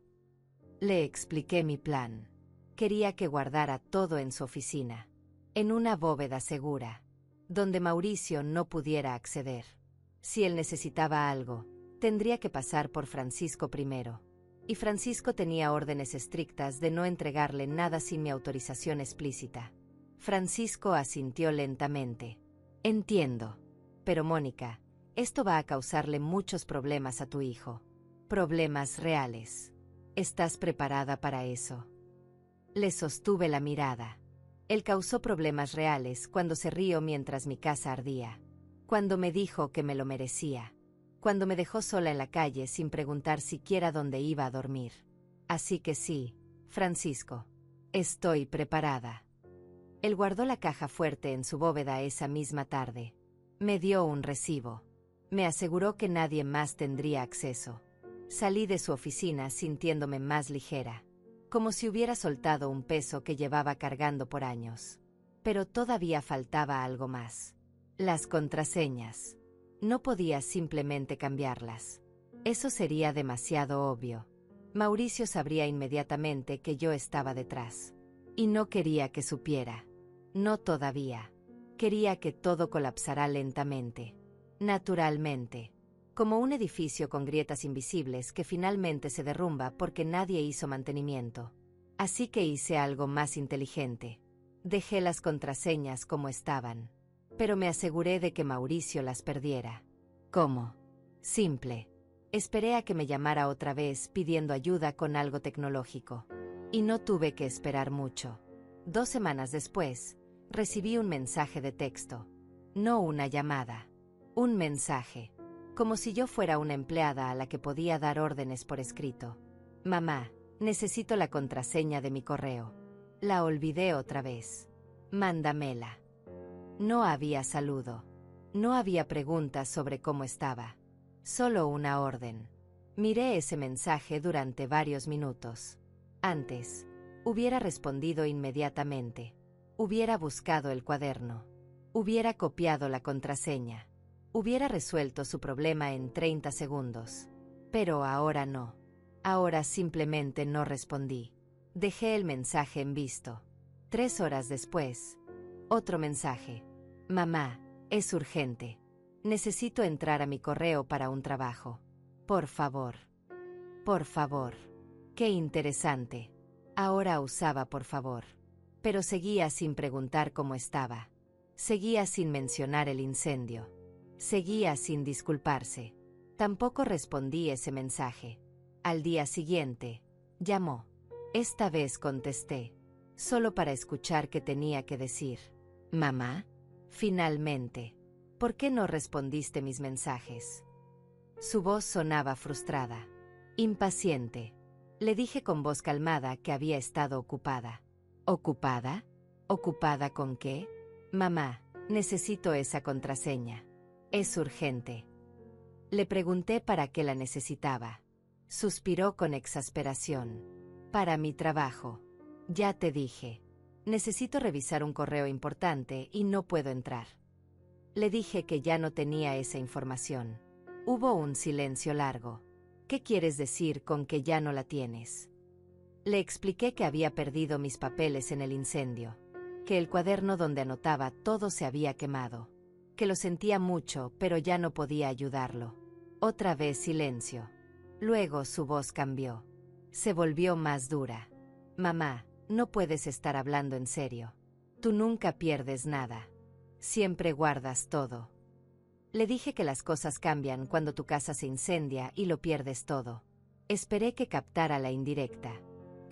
Le expliqué mi plan. Quería que guardara todo en su oficina, en una bóveda segura, donde Mauricio no pudiera acceder. Si él necesitaba algo, tendría que pasar por Francisco primero. Y Francisco tenía órdenes estrictas de no entregarle nada sin mi autorización explícita. Francisco asintió lentamente. Entiendo. Pero Mónica, esto va a causarle muchos problemas a tu hijo. Problemas reales. ¿Estás preparada para eso? Le sostuve la mirada. Él causó problemas reales cuando se rió mientras mi casa ardía. Cuando me dijo que me lo merecía. Cuando me dejó sola en la calle sin preguntar siquiera dónde iba a dormir. Así que sí, Francisco. Estoy preparada. Él guardó la caja fuerte en su bóveda esa misma tarde. Me dio un recibo. Me aseguró que nadie más tendría acceso. Salí de su oficina sintiéndome más ligera, como si hubiera soltado un peso que llevaba cargando por años. Pero todavía faltaba algo más. Las contraseñas. No podía simplemente cambiarlas. Eso sería demasiado obvio. Mauricio sabría inmediatamente que yo estaba detrás. Y no quería que supiera. No todavía. Quería que todo colapsara lentamente. Naturalmente. Como un edificio con grietas invisibles que finalmente se derrumba porque nadie hizo mantenimiento. Así que hice algo más inteligente. Dejé las contraseñas como estaban. Pero me aseguré de que Mauricio las perdiera. ¿Cómo? Simple. Esperé a que me llamara otra vez pidiendo ayuda con algo tecnológico. Y no tuve que esperar mucho. 2 semanas después, recibí un mensaje de texto. No una llamada. Un mensaje. Como si yo fuera una empleada a la que podía dar órdenes por escrito. Mamá, necesito la contraseña de mi correo. La olvidé otra vez. Mándamela. No había saludo. No había preguntas sobre cómo estaba. Solo una orden. Miré ese mensaje durante varios minutos. Antes, hubiera respondido inmediatamente. Hubiera buscado el cuaderno. Hubiera copiado la contraseña. Hubiera resuelto su problema en 30 segundos. Pero ahora no. Ahora simplemente no respondí. Dejé el mensaje en visto. 3 horas después, otro mensaje. Mamá, es urgente. Necesito entrar a mi correo para un trabajo. Por favor. Por favor. Qué interesante. Ahora usaba por favor. Pero seguía sin preguntar cómo estaba. Seguía sin mencionar el incendio. Seguía sin disculparse. Tampoco respondí ese mensaje. Al día siguiente, llamó. Esta vez contesté, solo para escuchar qué tenía que decir. Mamá, finalmente, ¿por qué no respondiste mis mensajes? Su voz sonaba frustrada, impaciente. Le dije con voz calmada que había estado ocupada. ¿Ocupada? ¿Ocupada con qué? Mamá, necesito esa contraseña. Es urgente. Le pregunté para qué la necesitaba. Suspiró con exasperación. Para mi trabajo. Ya te dije. Necesito revisar un correo importante y no puedo entrar. Le dije que ya no tenía esa información. Hubo un silencio largo. ¿Qué quieres decir con que ya no la tienes? Le expliqué que había perdido mis papeles en el incendio. Que el cuaderno donde anotaba todo se había quemado. Que lo sentía mucho, pero ya no podía ayudarlo. Otra vez silencio. Luego su voz cambió. Se volvió más dura. Mamá, no puedes estar hablando en serio. Tú nunca pierdes nada. Siempre guardas todo. Le dije que las cosas cambian cuando tu casa se incendia y lo pierdes todo. Esperé que captara la indirecta.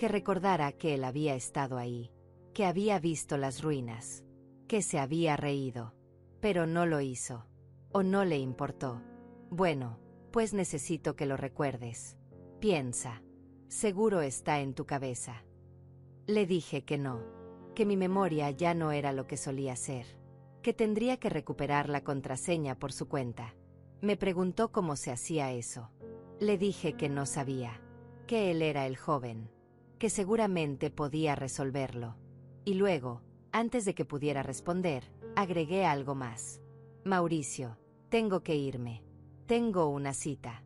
que recordara que él había estado ahí, que había visto las ruinas, que se había reído. Pero no lo hizo. ¿O no le importó? Bueno, pues necesito que lo recuerdes. Piensa. Seguro está en tu cabeza. Le dije que no, que mi memoria ya no era lo que solía ser, que tendría que recuperar la contraseña por su cuenta. Me preguntó cómo se hacía eso. Le dije que no sabía, que él era el joven, que seguramente podía resolverlo. Y luego, antes de que pudiera responder, agregué algo más. Mauricio, tengo que irme. Tengo una cita.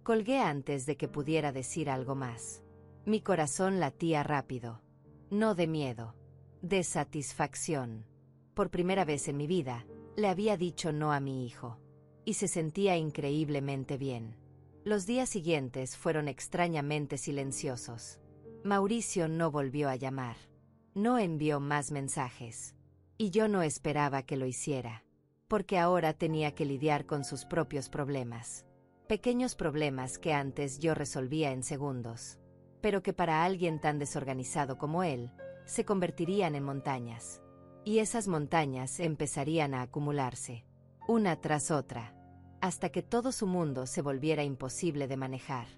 Colgué antes de que pudiera decir algo más. Mi corazón latía rápido. No de miedo, de satisfacción. Por primera vez en mi vida, le había dicho no a mi hijo. Y se sentía increíblemente bien. Los días siguientes fueron extrañamente silenciosos. Mauricio no volvió a llamar. No envió más mensajes. Y yo no esperaba que lo hiciera, porque ahora tenía que lidiar con sus propios problemas. Pequeños problemas que antes yo resolvía en segundos, pero que para alguien tan desorganizado como él, se convertirían en montañas. Y esas montañas empezarían a acumularse, una tras otra, hasta que todo su mundo se volviera imposible de manejar.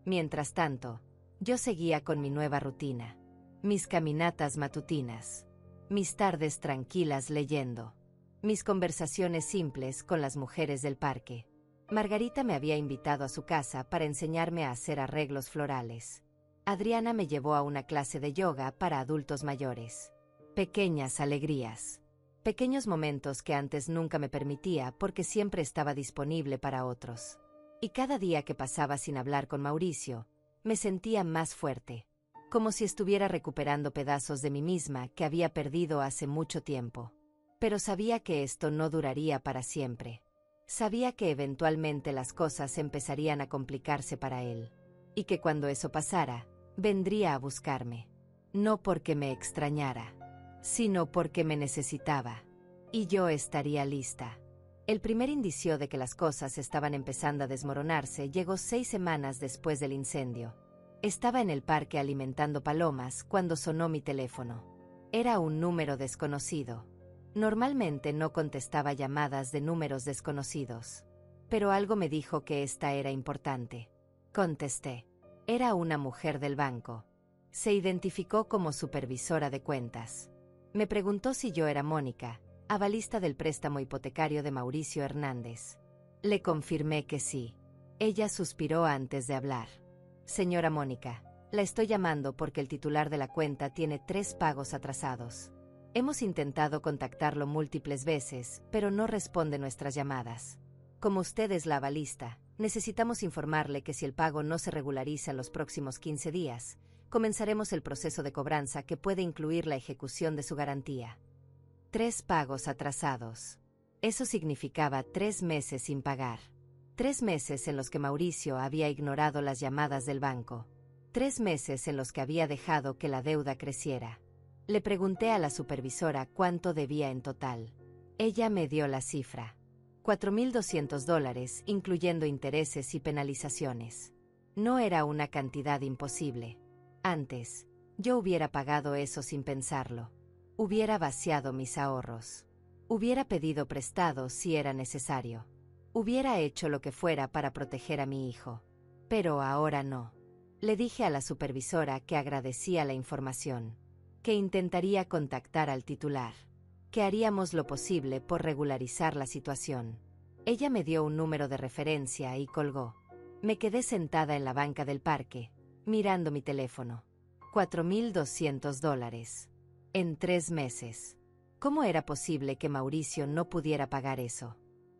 Mientras tanto, yo seguía con mi nueva rutina, mis caminatas matutinas, mis tardes tranquilas leyendo, mis conversaciones simples con las mujeres del parque. Margarita me había invitado a su casa para enseñarme a hacer arreglos florales. Adriana me llevó a una clase de yoga para adultos mayores. Pequeñas alegrías. Pequeños momentos que antes nunca me permitía porque siempre estaba disponible para otros. Y cada día que pasaba sin hablar con Mauricio, me sentía más fuerte, como si estuviera recuperando pedazos de mí misma que había perdido hace mucho tiempo. Pero sabía que esto no duraría para siempre. Sabía que eventualmente las cosas empezarían a complicarse para él, y que cuando eso pasara, vendría a buscarme. No porque me extrañara, sino porque me necesitaba. Y yo estaría lista. El primer indicio de que las cosas estaban empezando a desmoronarse llegó 6 semanas después del incendio. Estaba en el parque alimentando palomas cuando sonó mi teléfono. Era un número desconocido. Normalmente no contestaba llamadas de números desconocidos, pero algo me dijo que esta era importante. Contesté. Era una mujer del banco. Se identificó como supervisora de cuentas. Me preguntó si yo era Mónica, avalista del préstamo hipotecario de Mauricio Hernández. Le confirmé que sí. Ella suspiró antes de hablar. Señora Mónica, la estoy llamando porque el titular de la cuenta tiene 3 pagos atrasados. Hemos intentado contactarlo múltiples veces, pero no responde nuestras llamadas. Como usted es la avalista, necesitamos informarle que si el pago no se regulariza en los próximos 15 días, comenzaremos el proceso de cobranza que puede incluir la ejecución de su garantía. 3 pagos atrasados. Eso significaba 3 meses sin pagar. 3 meses en los que Mauricio había ignorado las llamadas del banco. 3 meses en los que había dejado que la deuda creciera. Le pregunté a la supervisora cuánto debía en total. Ella me dio la cifra. $4,200, incluyendo intereses y penalizaciones. No era una cantidad imposible. Antes, yo hubiera pagado eso sin pensarlo. Hubiera vaciado mis ahorros. Hubiera pedido prestado si era necesario. Hubiera hecho lo que fuera para proteger a mi hijo. Pero ahora no. Le dije a la supervisora que agradecía la información, que intentaría contactar al titular, que haríamos lo posible por regularizar la situación. Ella me dio un número de referencia y colgó. Me quedé sentada en la banca del parque, mirando mi teléfono. $4,200. En 3 meses. ¿Cómo era posible que Mauricio no pudiera pagar eso?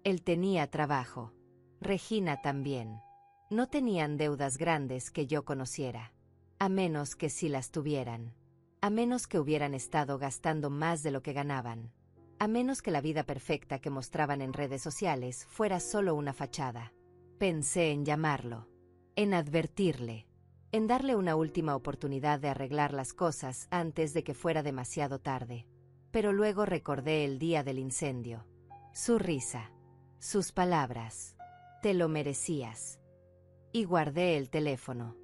Él tenía trabajo. Regina también. No tenían deudas grandes que yo conociera. A menos que sí las tuvieran. A menos que hubieran estado gastando más de lo que ganaban. A menos que la vida perfecta que mostraban en redes sociales fuera solo una fachada. Pensé en llamarlo. En advertirle. En darle una última oportunidad de arreglar las cosas antes de que fuera demasiado tarde. Pero luego recordé el día del incendio. Su risa. Sus palabras. Te lo merecías. Y guardé el teléfono.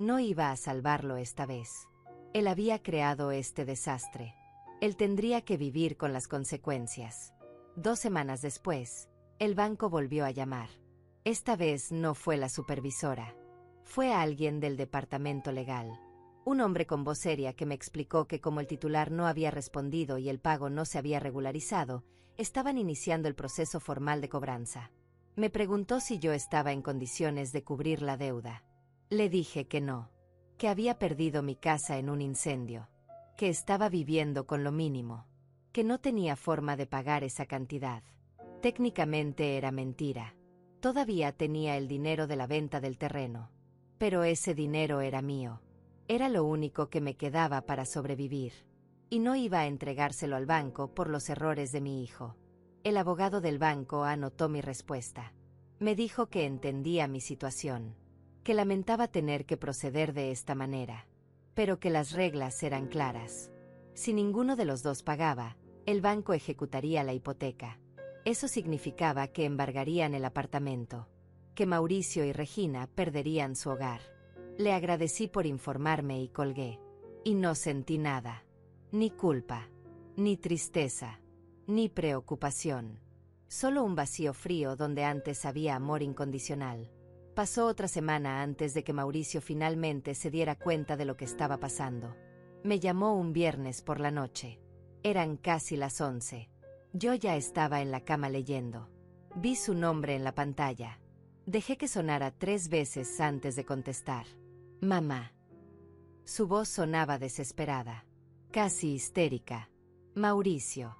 No iba a salvarlo esta vez. Él había creado este desastre. Él tendría que vivir con las consecuencias. 2 semanas después, el banco volvió a llamar. Esta vez no fue la supervisora. Fue alguien del departamento legal. Un hombre con voz seria que me explicó que como el titular no había respondido y el pago no se había regularizado, estaban iniciando el proceso formal de cobranza. Me preguntó si yo estaba en condiciones de cubrir la deuda. Le dije que no, que había perdido mi casa en un incendio, que estaba viviendo con lo mínimo, que no tenía forma de pagar esa cantidad. Técnicamente era mentira. Todavía tenía el dinero de la venta del terreno, pero ese dinero era mío. Era lo único que me quedaba para sobrevivir, y no iba a entregárselo al banco por los errores de mi hijo. El abogado del banco anotó mi respuesta. Me dijo que entendía mi situación, que lamentaba tener que proceder de esta manera, pero que las reglas eran claras. Si ninguno de los dos pagaba, el banco ejecutaría la hipoteca. Eso significaba que embargarían el apartamento, que Mauricio y Regina perderían su hogar. Le agradecí por informarme y colgué. Y no sentí nada. Ni culpa, ni tristeza, ni preocupación. Solo un vacío frío donde antes había amor incondicional. Pasó otra semana antes de que Mauricio finalmente se diera cuenta de lo que estaba pasando. Me llamó un viernes por la noche. Eran casi las 11. Yo ya estaba en la cama leyendo. Vi su nombre en la pantalla. Dejé que sonara 3 veces antes de contestar. Mamá. Su voz sonaba desesperada, casi histérica. Mauricio.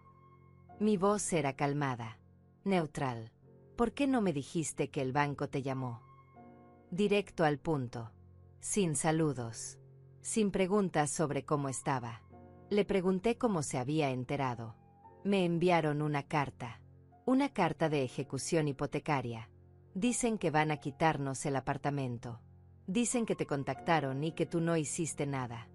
Mi voz era calmada, neutral. ¿Por qué no me dijiste que el banco te llamó? Directo al punto. Sin saludos. Sin preguntas sobre cómo estaba. Le pregunté cómo se había enterado. Me enviaron una carta. Una carta de ejecución hipotecaria. Dicen que van a quitarnos el apartamento. Dicen que te contactaron y que tú no hiciste nada.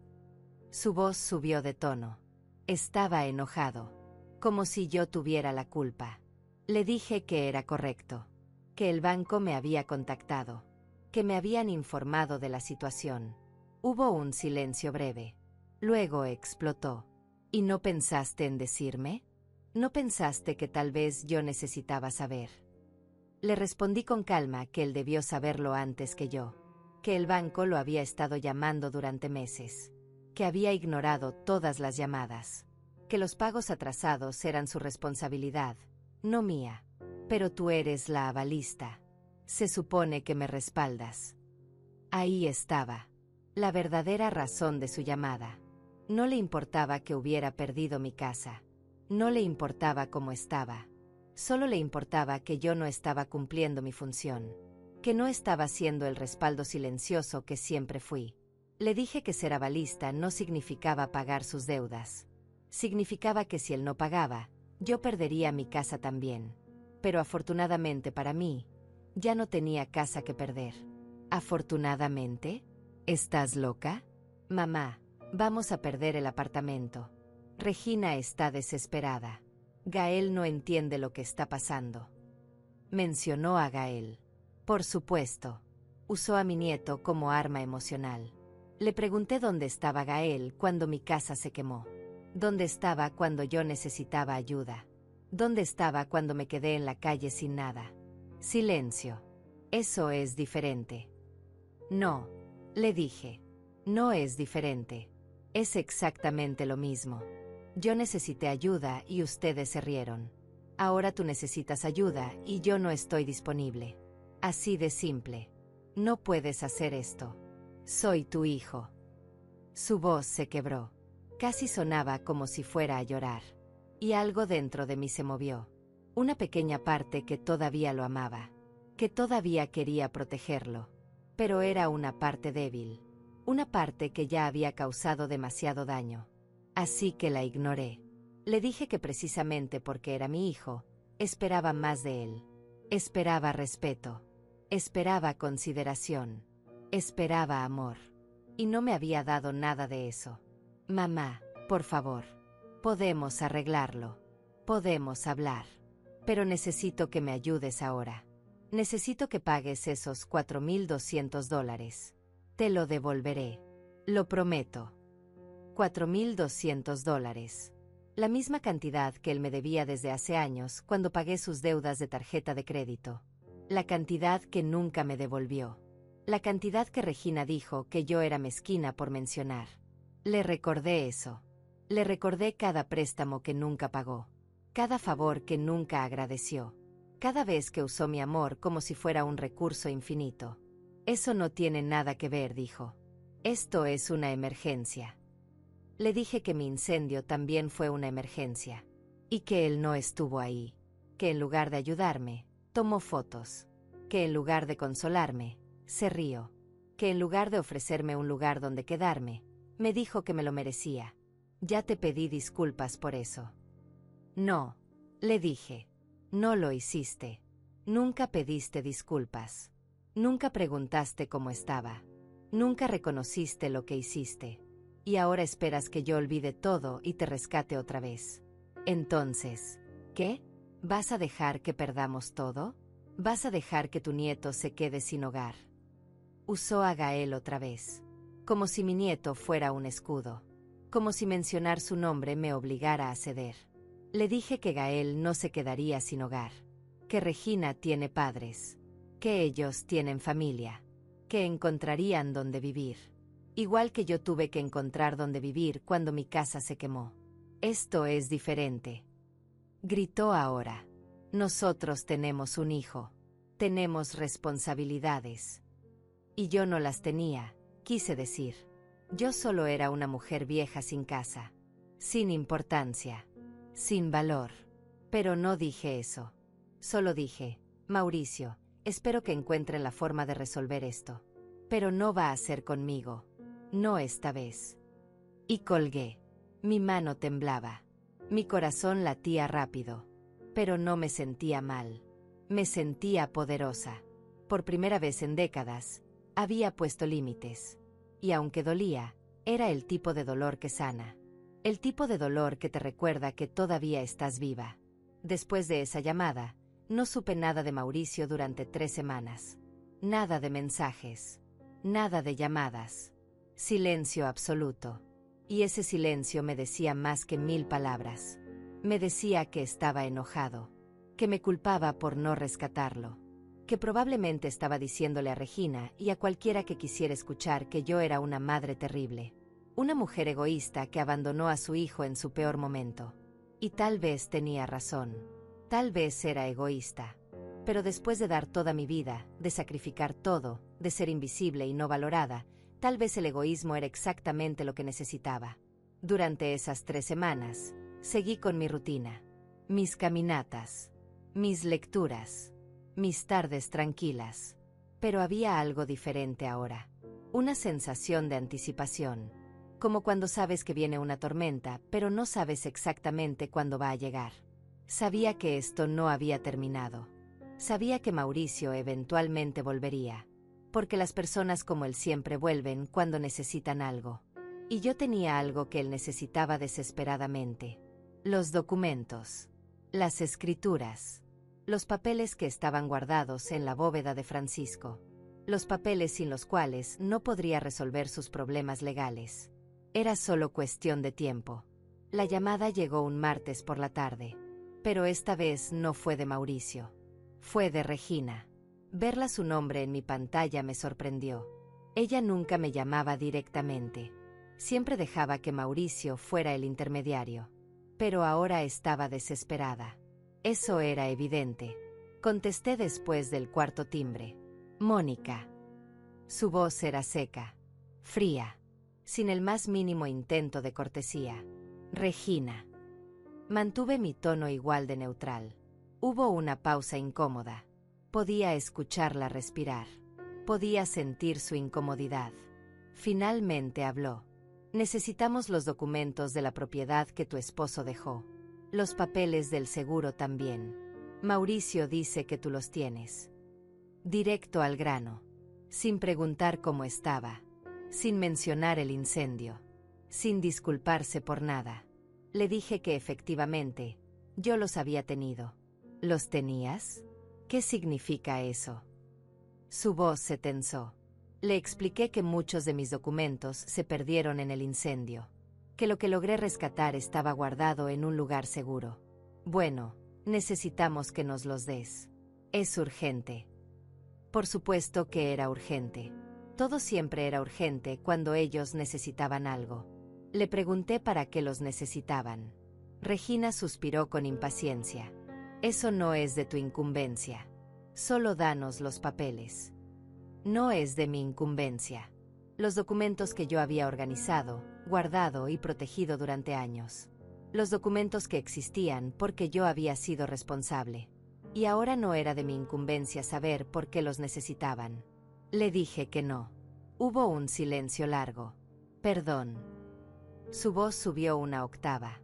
Su voz subió de tono. Estaba enojado, como si yo tuviera la culpa. Le dije que era correcto, que el banco me había contactado, que me habían informado de la situación. Hubo un silencio breve. Luego explotó. ¿Y no pensaste en decirme? ¿No pensaste que tal vez yo necesitaba saber? Le respondí con calma que él debió saberlo antes que yo, que el banco lo había estado llamando durante meses, que había ignorado todas las llamadas, que los pagos atrasados eran su responsabilidad, no mía. Pero tú eres la avalista. Se supone que me respaldas. Ahí estaba, la verdadera razón de su llamada. No le importaba que hubiera perdido mi casa. No le importaba cómo estaba. Solo le importaba que yo no estaba cumpliendo mi función, que no estaba siendo el respaldo silencioso que siempre fui. Le dije que ser avalista no significaba pagar sus deudas. Significaba que si él no pagaba, yo perdería mi casa también. Pero afortunadamente para mí, ya no tenía casa que perder. ¿Afortunadamente? ¿Estás loca? Mamá, vamos a perder el apartamento. Regina está desesperada. Gael no entiende lo que está pasando. Mencionó a Gael. Por supuesto. Usó a mi nieto como arma emocional. Le pregunté dónde estaba Gael cuando mi casa se quemó. ¿Dónde estaba cuando yo necesitaba ayuda? ¿Dónde estaba cuando me quedé en la calle sin nada? Silencio. Eso es diferente. No, le dije. No es diferente. Es exactamente lo mismo. Yo necesité ayuda y ustedes se rieron. Ahora tú necesitas ayuda y yo no estoy disponible. Así de simple. No puedes hacer esto. Soy tu hijo. Su voz se quebró. Casi sonaba como si fuera a llorar. Y algo dentro de mí se movió. Una pequeña parte que todavía lo amaba, que todavía quería protegerlo. Pero era una parte débil. Una parte que ya había causado demasiado daño. Así que la ignoré. Le dije que precisamente porque era mi hijo, esperaba más de él. Esperaba respeto. Esperaba consideración. Esperaba amor. Y no me había dado nada de eso. Mamá, por favor. Podemos arreglarlo. Podemos hablar. Pero necesito que me ayudes ahora. Necesito que pagues esos $4,200. Te lo devolveré. Lo prometo. $4,200. La misma cantidad que él me debía desde hace años cuando pagué sus deudas de tarjeta de crédito. La cantidad que nunca me devolvió. La cantidad que Regina dijo que yo era mezquina por mencionar. Le recordé eso. Le recordé cada préstamo que nunca pagó. Cada favor que nunca agradeció. Cada vez que usó mi amor como si fuera un recurso infinito. Eso no tiene nada que ver, dijo. Esto es una emergencia. Le dije que mi incendio también fue una emergencia. Y que él no estuvo ahí. Que en lugar de ayudarme, tomó fotos. Que en lugar de consolarme, se rió. Que en lugar de ofrecerme un lugar donde quedarme, me dijo que me lo merecía. Ya te pedí disculpas por eso. No, le dije. No lo hiciste. Nunca pediste disculpas. Nunca preguntaste cómo estaba. Nunca reconociste lo que hiciste. Y ahora esperas que yo olvide todo y te rescate otra vez. Entonces, ¿qué? ¿Vas a dejar que perdamos todo? ¿Vas a dejar que tu nieto se quede sin hogar? Usó a Gael otra vez. Como si mi nieto fuera un escudo. Como si mencionar su nombre me obligara a ceder. Le dije que Gael no se quedaría sin hogar. Que Regina tiene padres. Que ellos tienen familia. Que encontrarían dónde vivir. Igual que yo tuve que encontrar dónde vivir cuando mi casa se quemó. Esto es diferente. Gritó ahora. Nosotros tenemos un hijo. Tenemos responsabilidades. Y yo no las tenía, quise decir. Yo solo era una mujer vieja sin casa. Sin importancia. Sin valor. Pero no dije eso. Solo dije, Mauricio, espero que encuentren la forma de resolver esto. Pero no va a ser conmigo. No esta vez. Y colgué. Mi mano temblaba. Mi corazón latía rápido. Pero no me sentía mal. Me sentía poderosa. Por primera vez en décadas, había puesto límites. Y aunque dolía, era el tipo de dolor que sana. El tipo de dolor que te recuerda que todavía estás viva. Después de esa llamada, no supe nada de Mauricio durante 3 semanas. Nada de mensajes. Nada de llamadas. Silencio absoluto. Y ese silencio me decía más que 1000 palabras. Me decía que estaba enojado. Que me culpaba por no rescatarlo. Que probablemente estaba diciéndole a Regina y a cualquiera que quisiera escuchar que yo era una madre terrible. Una mujer egoísta que abandonó a su hijo en su peor momento. Y tal vez tenía razón. Tal vez era egoísta. Pero después de dar toda mi vida, de sacrificar todo, de ser invisible y no valorada, tal vez el egoísmo era exactamente lo que necesitaba. Durante esas 3 semanas, seguí con mi rutina. Mis caminatas. Mis lecturas. Mis tardes tranquilas. Pero había algo diferente ahora. Una sensación de anticipación. Como cuando sabes que viene una tormenta, pero no sabes exactamente cuándo va a llegar. Sabía que esto no había terminado. Sabía que Mauricio eventualmente volvería. Porque las personas como él siempre vuelven cuando necesitan algo. Y yo tenía algo que él necesitaba desesperadamente. Los documentos. Las escrituras. Los papeles que estaban guardados en la bóveda de Francisco. Los papeles sin los cuales no podría resolver sus problemas legales. Era solo cuestión de tiempo. La llamada llegó un martes por la tarde. Pero esta vez no fue de Mauricio. Fue de Regina. Verla su nombre en mi pantalla me sorprendió. Ella nunca me llamaba directamente. Siempre dejaba que Mauricio fuera el intermediario. Pero ahora estaba desesperada. Eso era evidente. Contesté después del 4.º timbre. Mónica. Su voz era seca. Fría. Sin el más mínimo intento de cortesía. Regina. Mantuve mi tono igual de neutral. Hubo una pausa incómoda. Podía escucharla respirar. Podía sentir su incomodidad. Finalmente habló. Necesitamos los documentos de la propiedad que tu esposo dejó. Los papeles del seguro también. Mauricio dice que tú los tienes. Directo al grano. Sin preguntar cómo estaba. Sin mencionar el incendio. Sin disculparse por nada. Le dije que efectivamente, yo los había tenido. ¿Los tenías? ¿Qué significa eso? Su voz se tensó. Le expliqué que muchos de mis documentos se perdieron en el incendio, que lo que logré rescatar estaba guardado en un lugar seguro. Bueno, necesitamos que nos los des. Es urgente. Por supuesto que era urgente. Todo siempre era urgente cuando ellos necesitaban algo. Le pregunté para qué los necesitaban. Regina suspiró con impaciencia. Eso no es de tu incumbencia. Solo danos los papeles. No es de mi incumbencia. Los documentos que yo había organizado, guardado y protegido durante años. Los documentos que existían porque yo había sido responsable. Y ahora no era de mi incumbencia saber por qué los necesitaban. Le dije que no. Hubo un silencio largo. Perdón. Su voz subió una octava.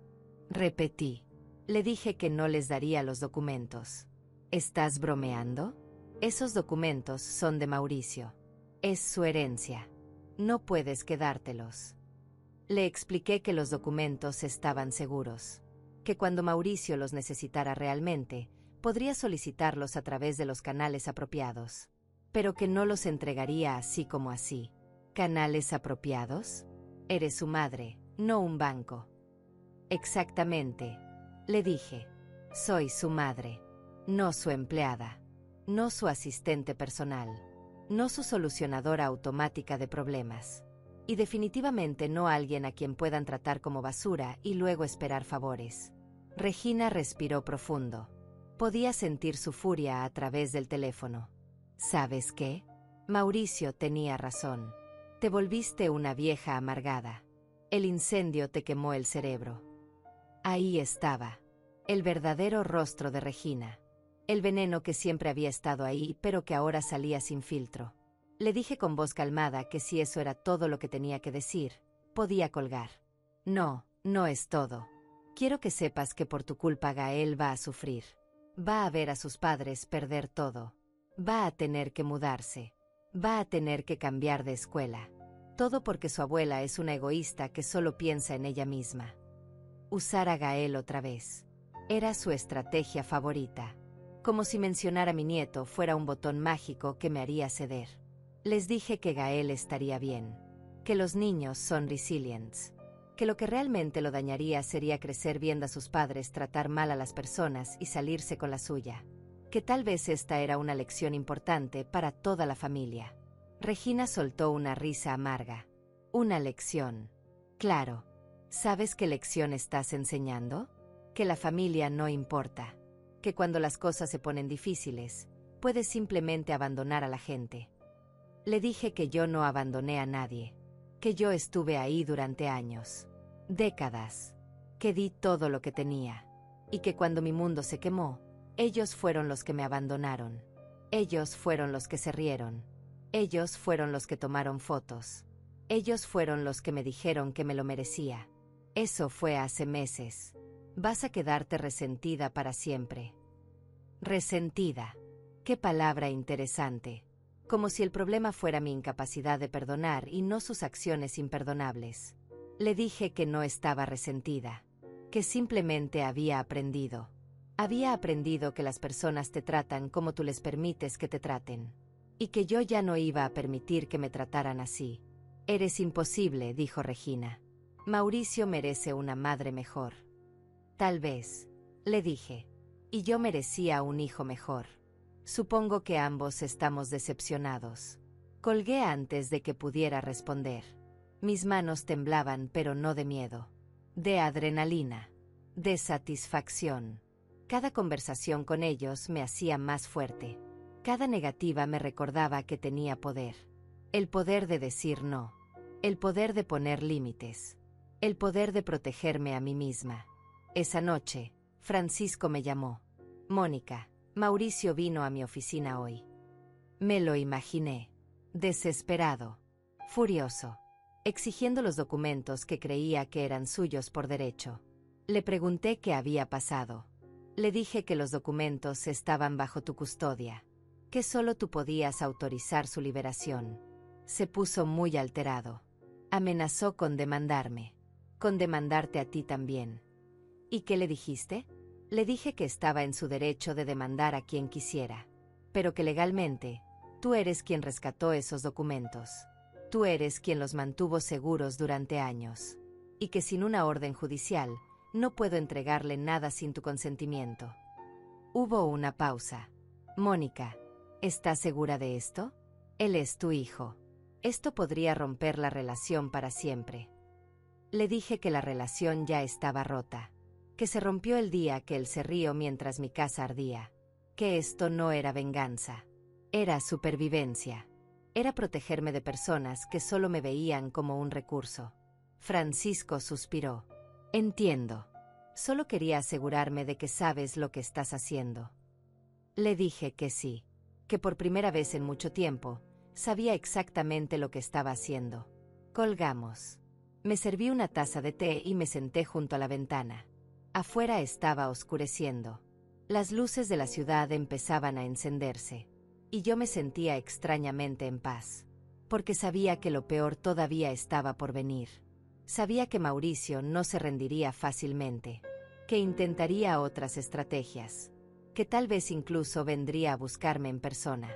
Repetí. Le dije que no les daría los documentos. ¿Estás bromeando? Esos documentos son de Mauricio. Es su herencia. No puedes quedártelos. Le expliqué que los documentos estaban seguros. Que cuando Mauricio los necesitara realmente, podría solicitarlos a través de los canales apropiados. Pero que no los entregaría así como así. ¿Canales apropiados? Eres su madre, no un banco. Exactamente. Le dije. Soy su madre. No su empleada. No su asistente personal. No su solucionadora automática de problemas. Y definitivamente no alguien a quien puedan tratar como basura y luego esperar favores. Regina respiró profundo. Podía sentir su furia a través del teléfono. ¿Sabes qué? Mauricio tenía razón. Te volviste una vieja amargada. El incendio te quemó el cerebro. Ahí estaba. El verdadero rostro de Regina. El veneno que siempre había estado ahí, pero que ahora salía sin filtro. Le dije con voz calmada que si eso era todo lo que tenía que decir, podía colgar. No, no es todo. Quiero que sepas que por tu culpa Gael va a sufrir. Va a ver a sus padres perder todo. Va a tener que mudarse. Va a tener que cambiar de escuela. Todo porque su abuela es una egoísta que solo piensa en ella misma. Usar a Gael otra vez. Era su estrategia favorita. Como si mencionar a mi nieto fuera un botón mágico que me haría ceder. Les dije que Gael estaría bien. Que los niños son resilients. Que lo que realmente lo dañaría sería crecer viendo a sus padres tratar mal a las personas y salirse con la suya. Que tal vez esta era una lección importante para toda la familia. Regina soltó una risa amarga. Una lección. Claro. ¿Sabes qué lección estás enseñando? Que la familia no importa. Que cuando las cosas se ponen difíciles, puedes simplemente abandonar a la gente. Le dije que yo no abandoné a nadie. Que yo estuve ahí durante años. Décadas. Que di todo lo que tenía. Y que cuando mi mundo se quemó, ellos fueron los que me abandonaron. Ellos fueron los que se rieron. Ellos fueron los que tomaron fotos. Ellos fueron los que me dijeron que me lo merecía. Eso fue hace meses. Vas a quedarte resentida para siempre. Resentida. Qué palabra interesante. Como si el problema fuera mi incapacidad de perdonar y no sus acciones imperdonables. Le dije que no estaba resentida. Que simplemente había aprendido. Había aprendido que las personas te tratan como tú les permites que te traten. Y que yo ya no iba a permitir que me trataran así. Eres imposible, dijo Regina. Mauricio merece una madre mejor. Tal vez, le dije. Y yo merecía un hijo mejor. Supongo que ambos estamos decepcionados. Colgué antes de que pudiera responder. Mis manos temblaban, pero no de miedo. De adrenalina. De satisfacción. Cada conversación con ellos me hacía más fuerte. Cada negativa me recordaba que tenía poder. El poder de decir no. El poder de poner límites. El poder de protegerme a mí misma. Esa noche, Francisco me llamó. Mónica, Mauricio vino a mi oficina hoy. Me lo imaginé. Desesperado. Furioso. Exigiendo los documentos que creía que eran suyos por derecho. Le pregunté qué había pasado. Le dije que los documentos estaban bajo tu custodia. Que solo tú podías autorizar su liberación. Se puso muy alterado. Amenazó con demandarme. Con demandarte a ti también. ¿Y qué le dijiste? Le dije que estaba en su derecho de demandar a quien quisiera. Pero que legalmente, Tú eres quien rescató esos documentos. Tú eres quien los mantuvo seguros durante años. Y que sin una orden judicial, no puedo entregarle nada sin tu consentimiento. Hubo una pausa. Mónica, ¿estás segura de esto? Él es tu hijo. Esto podría romper la relación para siempre. Le dije que la relación ya estaba rota, que se rompió el día que él se rió mientras mi casa ardía, que esto no era venganza, era supervivencia, era protegerme de personas que solo me veían como un recurso. Francisco suspiró. Entiendo. Solo quería asegurarme de que sabes lo que estás haciendo. Le dije que sí, que por primera vez en mucho tiempo, sabía exactamente lo que estaba haciendo. Colgamos. Me serví una taza de té y me senté junto a la ventana. Afuera estaba oscureciendo. Las luces de la ciudad empezaban a encenderse. Y yo me sentía extrañamente en paz. Porque sabía que lo peor todavía estaba por venir. Sabía que Mauricio no se rendiría fácilmente. Que intentaría otras estrategias. Que tal vez incluso vendría a buscarme en persona.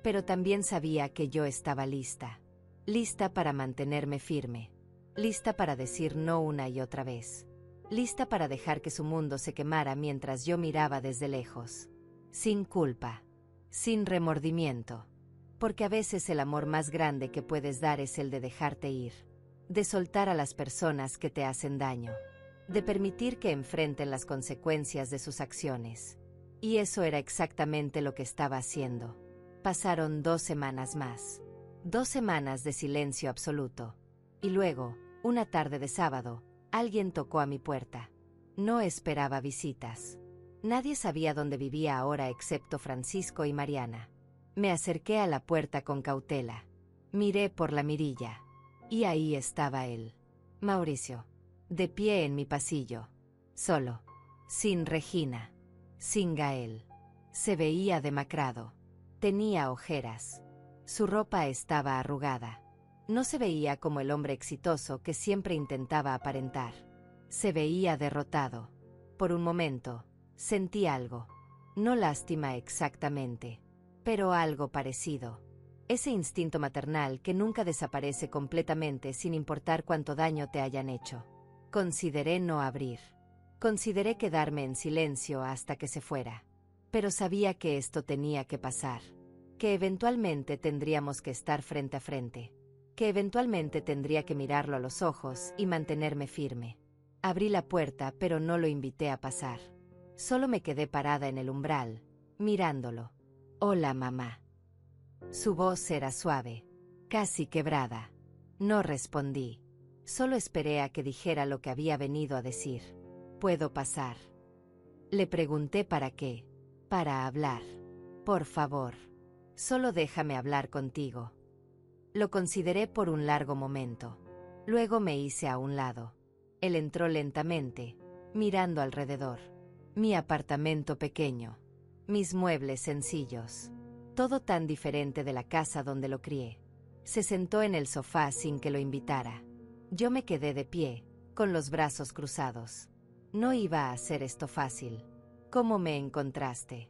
Pero también sabía que yo estaba lista. Lista para mantenerme firme. Lista para decir no una y otra vez. Lista para dejar que su mundo se quemara mientras yo miraba desde lejos. Sin culpa. Sin remordimiento. Porque a veces el amor más grande que puedes dar es el de dejarte ir. De soltar a las personas que te hacen daño. De permitir que enfrenten las consecuencias de sus acciones. Y eso era exactamente lo que estaba haciendo. Pasaron 2 semanas más. 2 semanas de silencio absoluto. Y luego, una tarde de sábado, alguien tocó a mi puerta. No esperaba visitas. Nadie sabía dónde vivía ahora excepto Francisco y Mariana. Me acerqué a la puerta con cautela. Miré por la mirilla. Y ahí estaba él. Mauricio. De pie en mi pasillo. Solo. Sin Regina. Sin Gael. Se veía demacrado. Tenía ojeras. Su ropa estaba arrugada. No se veía como el hombre exitoso que siempre intentaba aparentar. Se veía derrotado. Por un momento, sentí algo. No lástima exactamente, pero algo parecido. Ese instinto maternal que nunca desaparece completamente sin importar cuánto daño te hayan hecho. Consideré no abrir. Consideré quedarme en silencio hasta que se fuera. Pero sabía que esto tenía que pasar. Que eventualmente tendríamos que estar frente a frente. Que eventualmente tendría que mirarlo a los ojos y mantenerme firme. Abrí la puerta, pero no lo invité a pasar. Solo me quedé parada en el umbral, mirándolo. Hola, mamá. Su voz era suave, casi quebrada. No respondí. Solo esperé a que dijera lo que había venido a decir. ¿Puedo pasar? Le pregunté para qué. Para hablar. Por favor. Solo déjame hablar contigo. Lo consideré por un largo momento. Luego me hice a un lado. Él entró lentamente, mirando alrededor. Mi apartamento pequeño. Mis muebles sencillos. Todo tan diferente de la casa donde lo crié. Se sentó en el sofá sin que lo invitara. Yo me quedé de pie, con los brazos cruzados. No iba a hacer esto fácil. ¿Cómo me encontraste?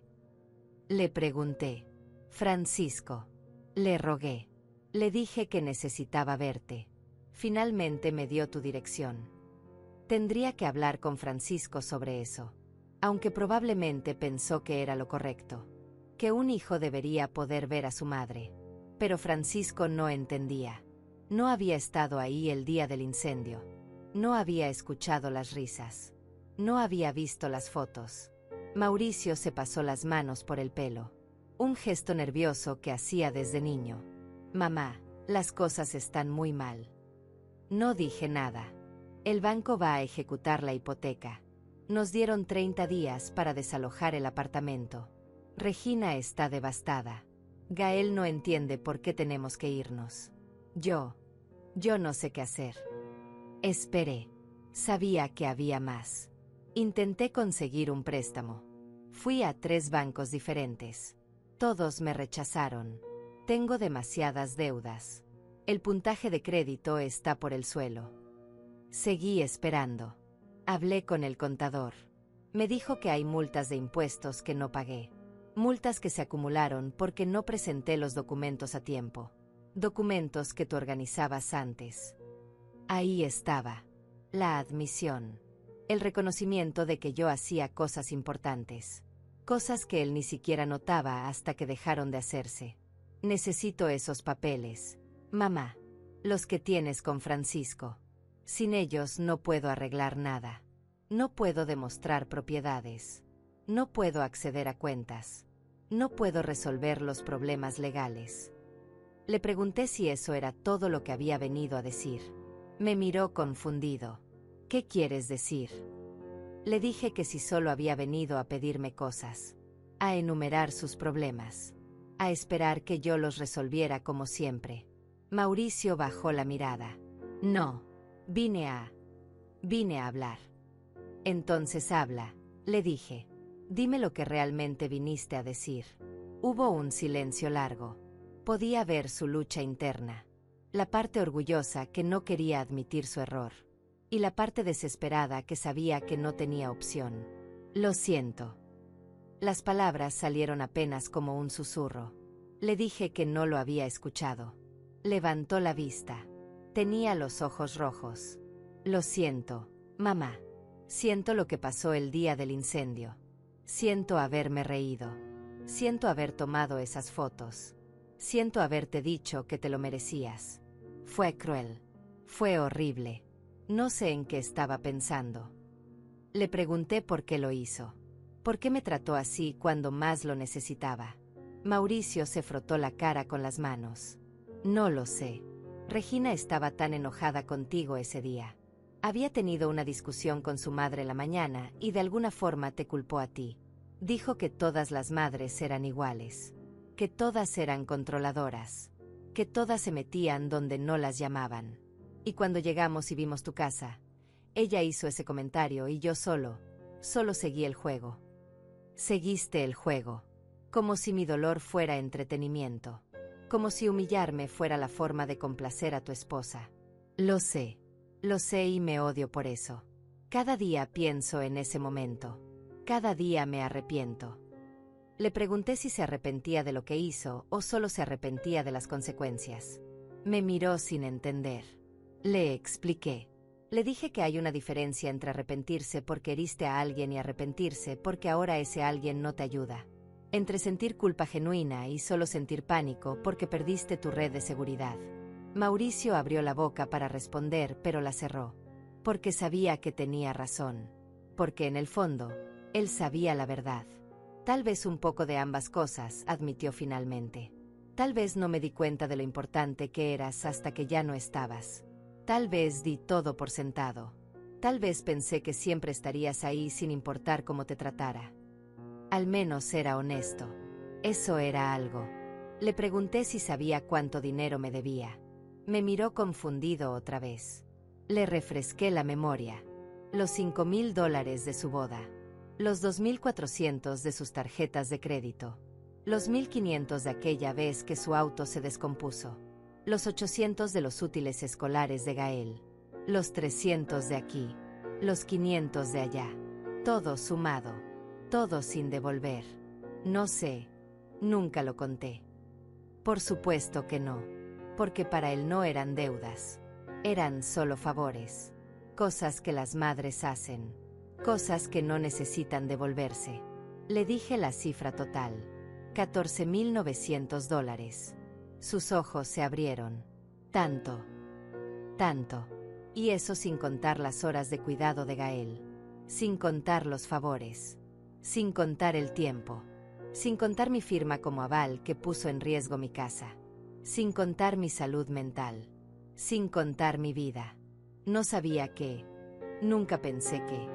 Le pregunté. Francisco. Le rogué. Le dije que necesitaba verte. Finalmente me dio tu dirección. Tendría que hablar con Francisco sobre eso. Aunque probablemente pensó que era lo correcto. Que un hijo debería poder ver a su madre. Pero Francisco no entendía. No había estado ahí el día del incendio. No había escuchado las risas. No había visto las fotos. Mauricio se pasó las manos por el pelo. Un gesto nervioso que hacía desde niño. Mamá, las cosas están muy mal. No dije nada. El banco va a ejecutar la hipoteca. Nos dieron 30 días para desalojar el apartamento. Regina está devastada. Gael no entiende por qué tenemos que irnos. Yo no sé qué hacer. Esperé. Sabía que había más. Intenté conseguir un préstamo. Fui a 3 bancos diferentes. Todos me rechazaron. Tengo demasiadas deudas. El puntaje de crédito está por el suelo. Seguí esperando. Hablé con el contador. Me dijo que hay multas de impuestos que no pagué. Multas que se acumularon porque no presenté los documentos a tiempo. Documentos que tú organizabas antes. Ahí estaba. La admisión. El reconocimiento de que yo hacía cosas importantes. Cosas que él ni siquiera notaba hasta que dejaron de hacerse. Necesito esos papeles. Mamá. Los que tienes con Francisco. Sin ellos no puedo arreglar nada. No puedo demostrar propiedades. No puedo acceder a cuentas. No puedo resolver los problemas legales. Le pregunté si eso era todo lo que había venido a decir. Me miró confundido. ¿Qué quieres decir? Le dije que si solo había venido a pedirme cosas. A enumerar sus problemas. A esperar que yo los resolviera como siempre. Mauricio bajó la mirada. No. Vine a hablar. Entonces habla, le dije. Dime lo que realmente viniste a decir. Hubo un silencio largo. Podía ver su lucha interna. La parte orgullosa que no quería admitir su error. Y la parte desesperada que sabía que no tenía opción. Lo siento. Las palabras salieron apenas como un susurro. Le dije que no lo había escuchado. Levantó la vista. Tenía los ojos rojos. Lo siento, mamá. Siento lo que pasó el día del incendio. Siento haberme reído. Siento haber tomado esas fotos. Siento haberte dicho que te lo merecías. Fue cruel. Fue horrible. No sé en qué estaba pensando. Le pregunté por qué lo hizo. ¿Por qué me trató así cuando más lo necesitaba? Mauricio se frotó la cara con las manos. No lo sé. Regina estaba tan enojada contigo ese día. Había tenido una discusión con su madre la mañana y de alguna forma te culpó a ti. Dijo que todas las madres eran iguales. Que todas eran controladoras. Que todas se metían donde no las llamaban. Y cuando llegamos y vimos tu casa, ella hizo ese comentario y yo solo seguí el juego. Seguiste el juego. Como si mi dolor fuera entretenimiento. Como si humillarme fuera la forma de complacer a tu esposa. Lo sé y me odio por eso. Cada día pienso en ese momento. Cada día me arrepiento. Le pregunté si se arrepentía de lo que hizo o solo se arrepentía de las consecuencias. Me miró sin entender. Le expliqué. Le dije que hay una diferencia entre arrepentirse porque heriste a alguien y arrepentirse porque ahora ese alguien no te ayuda. Entre sentir culpa genuina y solo sentir pánico porque perdiste tu red de seguridad. Mauricio abrió la boca para responder, pero la cerró. Porque sabía que tenía razón. Porque en el fondo, él sabía la verdad. Tal vez un poco de ambas cosas, admitió finalmente. Tal vez no me di cuenta de lo importante que eras hasta que ya no estabas. Tal vez di todo por sentado. Tal vez pensé que siempre estarías ahí sin importar cómo te tratara. Al menos era honesto. Eso era algo. Le pregunté si sabía cuánto dinero me debía. Me miró confundido otra vez. Le refresqué la memoria. Los $5,000 de su boda. Los 2,400 de sus tarjetas de crédito. Los 1,500 de aquella vez que su auto se descompuso. Los 800 de los útiles escolares de Gael. Los 300 de aquí. Los 500 de allá. Todo sumado. Todo sin devolver. No sé. Nunca lo conté. Por supuesto que no. Porque para él no eran deudas. Eran solo favores. Cosas que las madres hacen. Cosas que no necesitan devolverse. Le dije la cifra total. $14,900. Sus ojos se abrieron. Tanto. Tanto. Y eso sin contar las horas de cuidado de Gael. Sin contar los favores. Sin contar el tiempo. Sin contar mi firma como aval que puso en riesgo mi casa. Sin contar mi salud mental. Sin contar mi vida. No sabía qué. Nunca pensé que.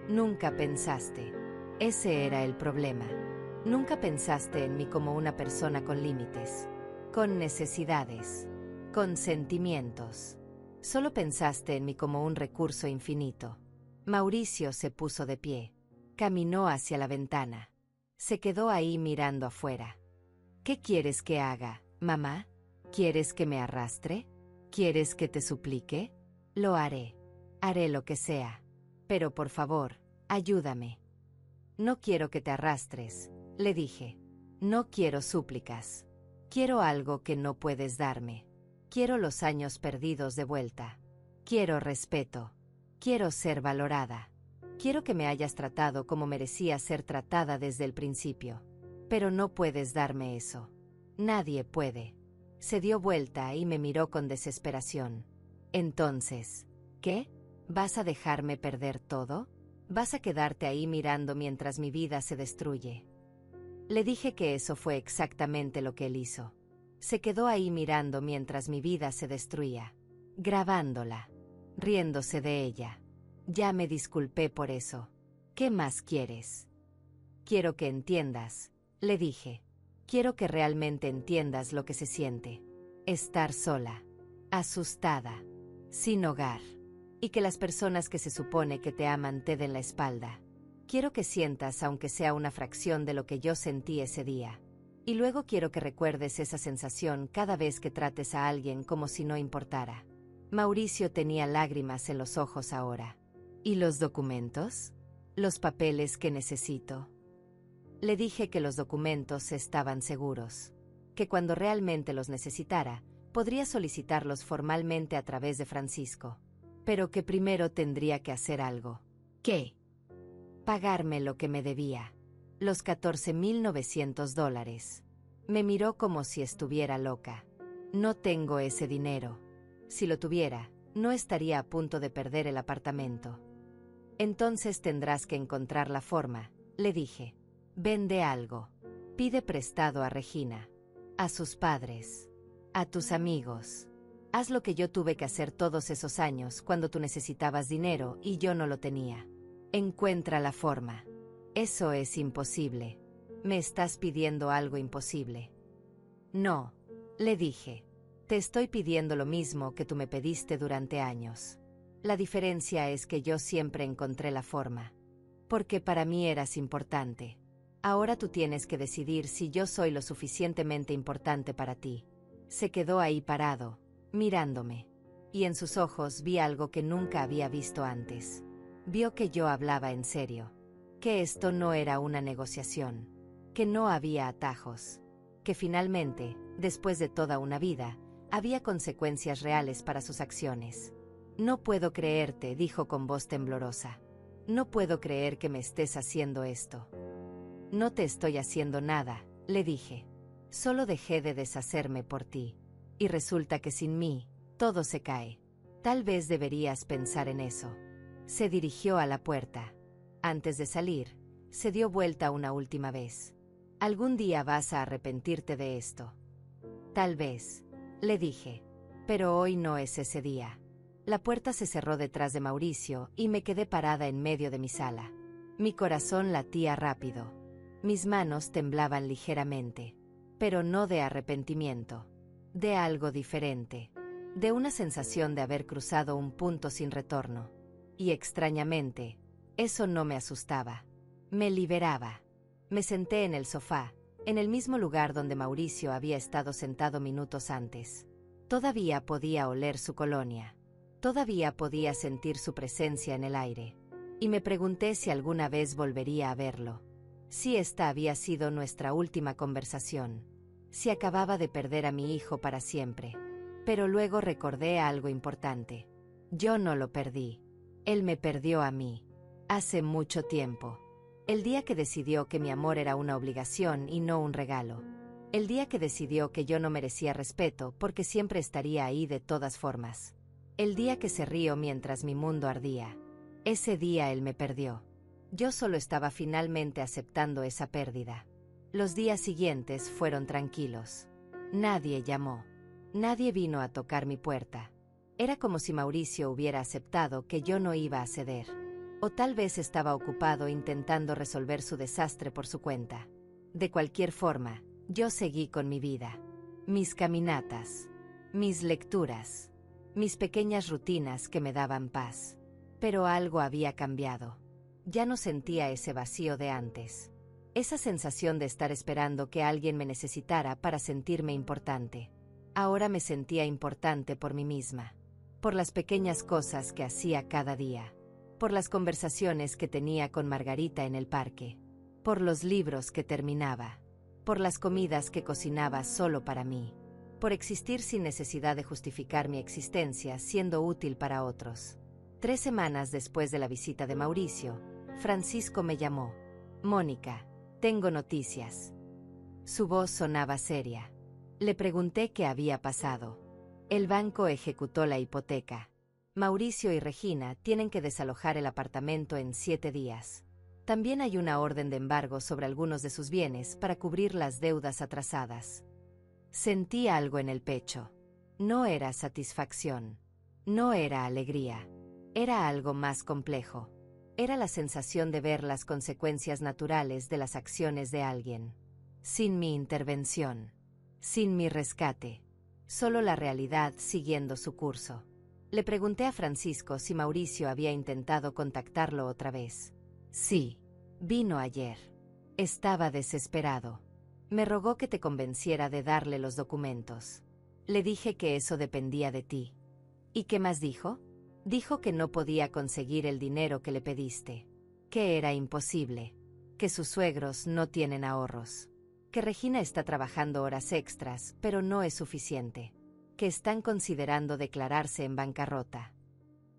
Nunca pensaste. Ese era el problema. Nunca pensaste en mí como una persona con límites. Con necesidades. Con sentimientos. Solo pensaste en mí como un recurso infinito. Mauricio se puso de pie. Caminó hacia la ventana. Se quedó ahí mirando afuera. ¿Qué quieres que haga, mamá? ¿Quieres que me arrastre? ¿Quieres que te suplique? Lo haré. Haré lo que sea. Pero por favor, ayúdame. No quiero que te arrastres, Le dije. No quiero súplicas. Quiero algo que no puedes darme. Quiero los años perdidos de vuelta. Quiero respeto. Quiero ser valorada. Quiero que me hayas tratado como merecía ser tratada desde el principio. Pero no puedes darme eso. Nadie puede. Se dio vuelta y me miró con desesperación. Entonces, ¿qué? ¿Vas a dejarme perder todo? ¿Vas a quedarte ahí mirando mientras mi vida se destruye? Le dije que eso fue exactamente lo que él hizo. Se quedó ahí mirando mientras mi vida se destruía, grabándola, riéndose de ella. Ya me disculpé por eso. ¿Qué más quieres? Quiero que entiendas, le dije. Quiero que realmente entiendas lo que se siente. Estar sola, asustada, sin hogar. Y que las personas que se supone que te aman te den la espalda. Quiero que sientas aunque sea una fracción de lo que yo sentí ese día. Y luego quiero que recuerdes esa sensación cada vez que trates a alguien como si no importara. Mauricio tenía lágrimas en los ojos ahora. ¿Y los documentos? ¿Los papeles que necesito? Le dije que los documentos estaban seguros. Que cuando realmente los necesitara, podría solicitarlos formalmente a través de Francisco. Pero que primero tendría que hacer algo. ¿Qué? Pagarme lo que me debía. Los $14,900. Me miró como si estuviera loca. No tengo ese dinero. Si lo tuviera, no estaría a punto de perder el apartamento. Entonces tendrás que encontrar la forma, le dije. Vende algo. Pide prestado a Regina. A sus padres. A tus amigos. Haz lo que yo tuve que hacer todos esos años cuando tú necesitabas dinero y yo no lo tenía. Encuentra la forma. Eso es imposible. Me estás pidiendo algo imposible. No, le dije. Te estoy pidiendo lo mismo que tú me pediste durante años. La diferencia es que yo siempre encontré la forma. Porque para mí eras importante. Ahora tú tienes que decidir si yo soy lo suficientemente importante para ti. Se quedó ahí parado, mirándome. Y en sus ojos vi algo que nunca había visto antes. Vio que yo hablaba en serio. Que esto no era una negociación. Que no había atajos. Que finalmente, después de toda una vida, había consecuencias reales para sus acciones. No puedo creerte, dijo con voz temblorosa. No puedo creer que me estés haciendo esto. No te estoy haciendo nada, le dije. Solo dejé de deshacerme por ti. Y resulta que sin mí, todo se cae. Tal vez deberías pensar en eso. Se dirigió a la puerta. Antes de salir, se dio vuelta una última vez. Algún día vas a arrepentirte de esto. Tal vez, le dije. Pero hoy no es ese día. La puerta se cerró detrás de Mauricio y me quedé parada en medio de mi sala. Mi corazón latía rápido. Mis manos temblaban ligeramente. Pero no de arrepentimiento. De algo diferente. De una sensación de haber cruzado un punto sin retorno. Y extrañamente, eso no me asustaba. Me liberaba. Me senté en el sofá, en el mismo lugar donde Mauricio había estado sentado minutos antes. Todavía podía oler su colonia. Todavía podía sentir su presencia en el aire. Y me pregunté si alguna vez volvería a verlo. Si esta había sido nuestra última conversación. Si acababa de perder a mi hijo para siempre. Pero luego recordé algo importante. Yo no lo perdí. Él me perdió a mí. Hace mucho tiempo. El día que decidió que mi amor era una obligación y no un regalo. El día que decidió que yo no merecía respeto porque siempre estaría ahí de todas formas. El día que se rió mientras mi mundo ardía. Ese día él me perdió. Yo solo estaba finalmente aceptando esa pérdida. Los días siguientes fueron tranquilos. Nadie llamó. Nadie vino a tocar mi puerta. Era como si Mauricio hubiera aceptado que yo no iba a ceder. O tal vez estaba ocupado intentando resolver su desastre por su cuenta. De cualquier forma, yo seguí con mi vida. Mis caminatas. Mis lecturas. Mis pequeñas rutinas que me daban paz. Pero algo había cambiado. Ya no sentía ese vacío de antes. Esa sensación de estar esperando que alguien me necesitara para sentirme importante. Ahora me sentía importante por mí misma. Por las pequeñas cosas que hacía cada día. Por las conversaciones que tenía con Margarita en el parque. por los libros que terminaba, por las comidas que cocinaba solo para mí, por existir sin necesidad de justificar mi existencia siendo útil para otros. 3 semanas después de la visita de Mauricio, Francisco me llamó. Mónica, tengo noticias. Su voz sonaba seria. Le pregunté qué había pasado. El banco ejecutó la hipoteca. Mauricio y Regina tienen que desalojar el apartamento en 7 días. También hay una orden de embargo sobre algunos de sus bienes para cubrir las deudas atrasadas. Sentí algo en el pecho. No era satisfacción. No era alegría. Era algo más complejo. Era la sensación de ver las consecuencias naturales de las acciones de alguien. Sin mi intervención. Sin mi rescate. Solo la realidad siguiendo su curso. Le pregunté a Francisco si Mauricio había intentado contactarlo otra vez. Sí. Vino ayer. Estaba desesperado. Me rogó que te convenciera de darle los documentos. Le dije que eso dependía de ti. ¿Y qué más dijo? Dijo que no podía conseguir el dinero que le pediste. Que era imposible. Que sus suegros no tienen ahorros. Que Regina está trabajando horas extras, pero no es suficiente. Que están considerando declararse en bancarrota.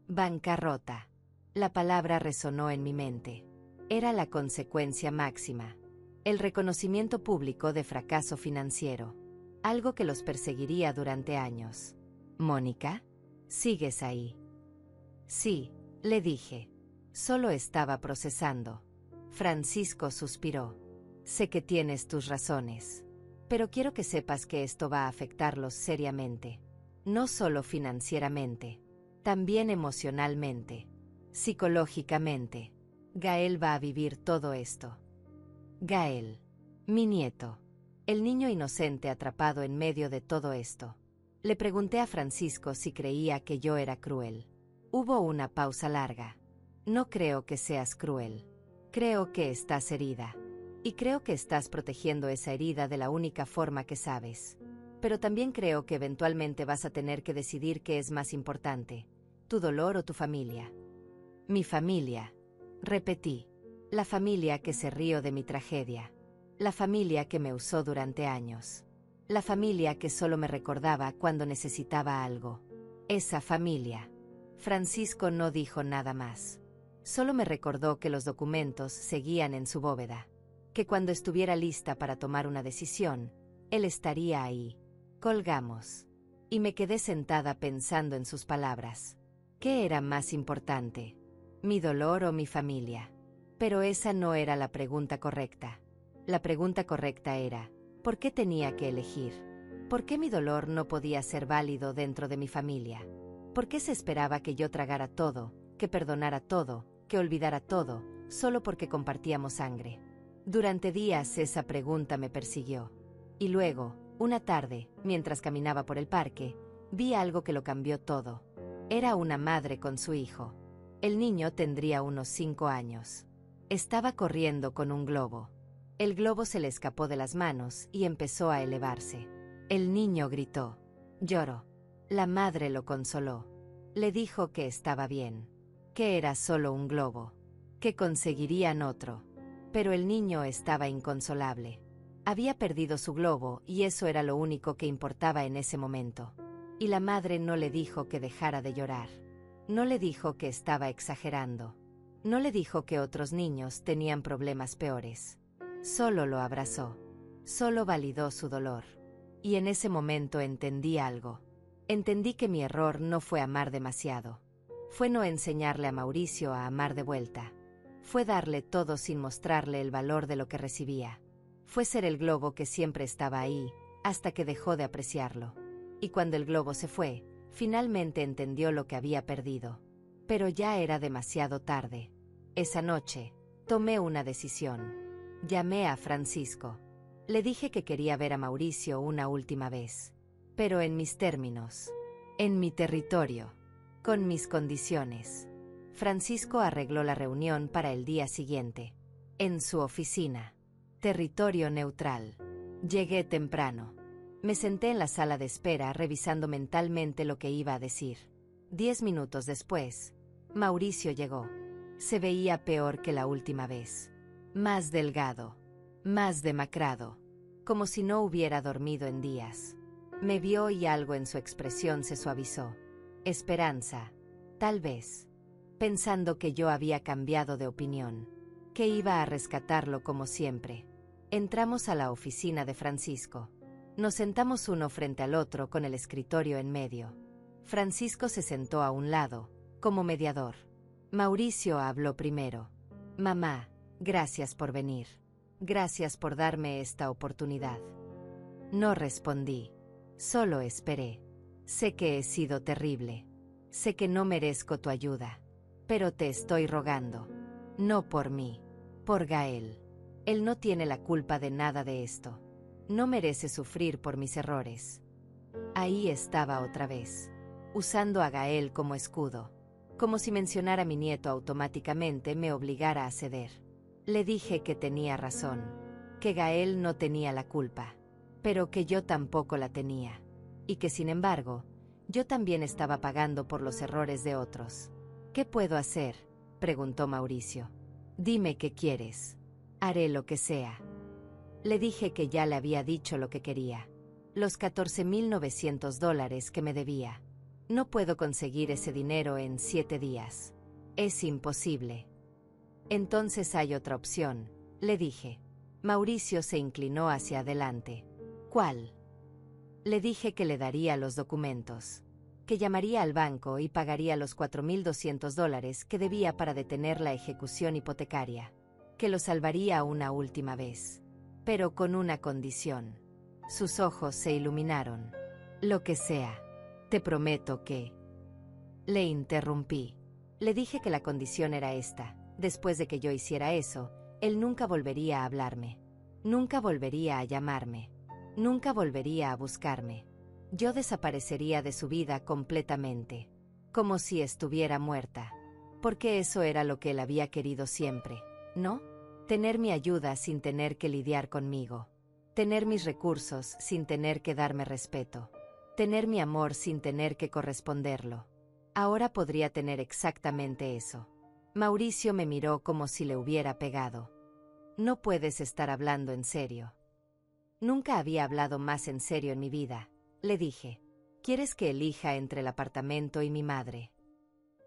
Bancarrota. La palabra resonó en mi mente. Era la consecuencia máxima. El reconocimiento público de fracaso financiero. Algo que los perseguiría durante años. Mónica, ¿sigues ahí? Sí, le dije. Solo estaba procesando. Francisco suspiró. Sé que tienes tus razones. Pero quiero que sepas que esto va a afectarlos seriamente. No solo financieramente. También emocionalmente. Psicológicamente. Gael va a vivir todo esto. Gael. Mi nieto. El niño inocente atrapado en medio de todo esto. Le pregunté a Francisco si creía que yo era cruel. Hubo una pausa larga. No creo que seas cruel. Creo que estás herida. Y creo que estás protegiendo esa herida de la única forma que sabes. Pero también creo que eventualmente vas a tener que decidir qué es más importante, tu dolor o tu familia. Mi familia. Repetí. La familia que se rió de mi tragedia. La familia que me usó durante años. La familia que solo me recordaba cuando necesitaba algo. Esa familia. Francisco no dijo nada más. Solo me recordó que los documentos seguían en su bóveda. Que cuando estuviera lista para tomar una decisión, él estaría ahí. Colgamos. Y me quedé sentada pensando en sus palabras. ¿Qué era más importante? ¿Mi dolor o mi familia? Pero esa no era la pregunta correcta. La pregunta correcta era, ¿por qué tenía que elegir? ¿Por qué mi dolor no podía ser válido dentro de mi familia? ¿Por qué se esperaba que yo tragara todo, que perdonara todo, que olvidara todo, solo porque compartíamos sangre? Durante días esa pregunta me persiguió. Y luego, una tarde, mientras caminaba por el parque, vi algo que lo cambió todo. Era una madre con su hijo. El niño tendría unos 5 años. Estaba corriendo con un globo. El globo se le escapó de las manos y empezó a elevarse. El niño gritó. Lloró. La madre lo consoló. Le dijo que estaba bien. Que era solo un globo. Que conseguirían otro. Pero el niño estaba inconsolable. Había perdido su globo y eso era lo único que importaba en ese momento. Y la madre no le dijo que dejara de llorar. No le dijo que estaba exagerando. No le dijo que otros niños tenían problemas peores. Solo lo abrazó. Solo validó su dolor. Y en ese momento entendí algo. Entendí que mi error no fue amar demasiado. Fue no enseñarle a Mauricio a amar de vuelta. Fue darle todo sin mostrarle el valor de lo que recibía. Fue ser el globo que siempre estaba ahí, hasta que dejó de apreciarlo. Y cuando el globo se fue, finalmente entendió lo que había perdido. Pero ya era demasiado tarde. Esa noche, tomé una decisión. Llamé a Francisco. Le dije que quería ver a Mauricio una última vez. Pero en mis términos. En mi territorio. Con mis condiciones. Francisco arregló la reunión para el día siguiente. En su oficina. Territorio neutral. Llegué temprano. Me senté en la sala de espera revisando mentalmente lo que iba a decir. 10 minutos después, Mauricio llegó. Se veía peor que la última vez. más delgado, más demacrado, como si no hubiera dormido en días. Me vio y algo en su expresión se suavizó. Esperanza, tal vez. Pensando que yo había cambiado de opinión, que iba a rescatarlo como siempre. Entramos a la oficina de Francisco. Nos sentamos uno frente al otro con el escritorio en medio. Francisco se sentó a un lado, como mediador. Mauricio habló primero. Mamá, gracias por venir. Gracias por darme esta oportunidad. No respondí. Solo esperé. Sé que he sido terrible. Sé que no merezco tu ayuda. Pero te estoy rogando. No por mí. Por Gael. Él no tiene la culpa de nada de esto. No merece sufrir por mis errores. Ahí estaba otra vez. Usando a Gael como escudo. Como si mencionar a mi nieto automáticamente me obligara a ceder. Le dije que tenía razón. Que Gael no tenía la culpa. Pero que yo tampoco la tenía. Y que sin embargo, yo también estaba pagando por los errores de otros. ¿Qué puedo hacer?, preguntó Mauricio. Dime qué quieres. Haré lo que sea. Le dije que ya le había dicho lo que quería. Los $14,900 que me debía. No puedo conseguir ese dinero en 7 días. Es imposible. Entonces hay otra opción, le dije. Mauricio se inclinó hacia adelante. ¿Cuál? Le dije que le daría los documentos. Que llamaría al banco y pagaría los $4,200 que debía para detener la ejecución hipotecaria. Que lo salvaría una última vez. Pero con una condición. Sus ojos se iluminaron. Lo que sea. Te prometo que... Le interrumpí. Le dije que la condición era esta. Después de que yo hiciera eso, él nunca volvería a hablarme. Nunca volvería a llamarme. Nunca volvería a buscarme. Yo desaparecería de su vida completamente. Como si estuviera muerta. Porque eso era lo que él había querido siempre, ¿no? Tener mi ayuda sin tener que lidiar conmigo. Tener mis recursos sin tener que darme respeto. Tener mi amor sin tener que corresponderlo. Ahora podría tener exactamente eso. Mauricio me miró como si le hubiera pegado. No puedes estar hablando en serio. Nunca había hablado más en serio en mi vida, le dije. ¿Quieres que elija entre el apartamento y mi madre?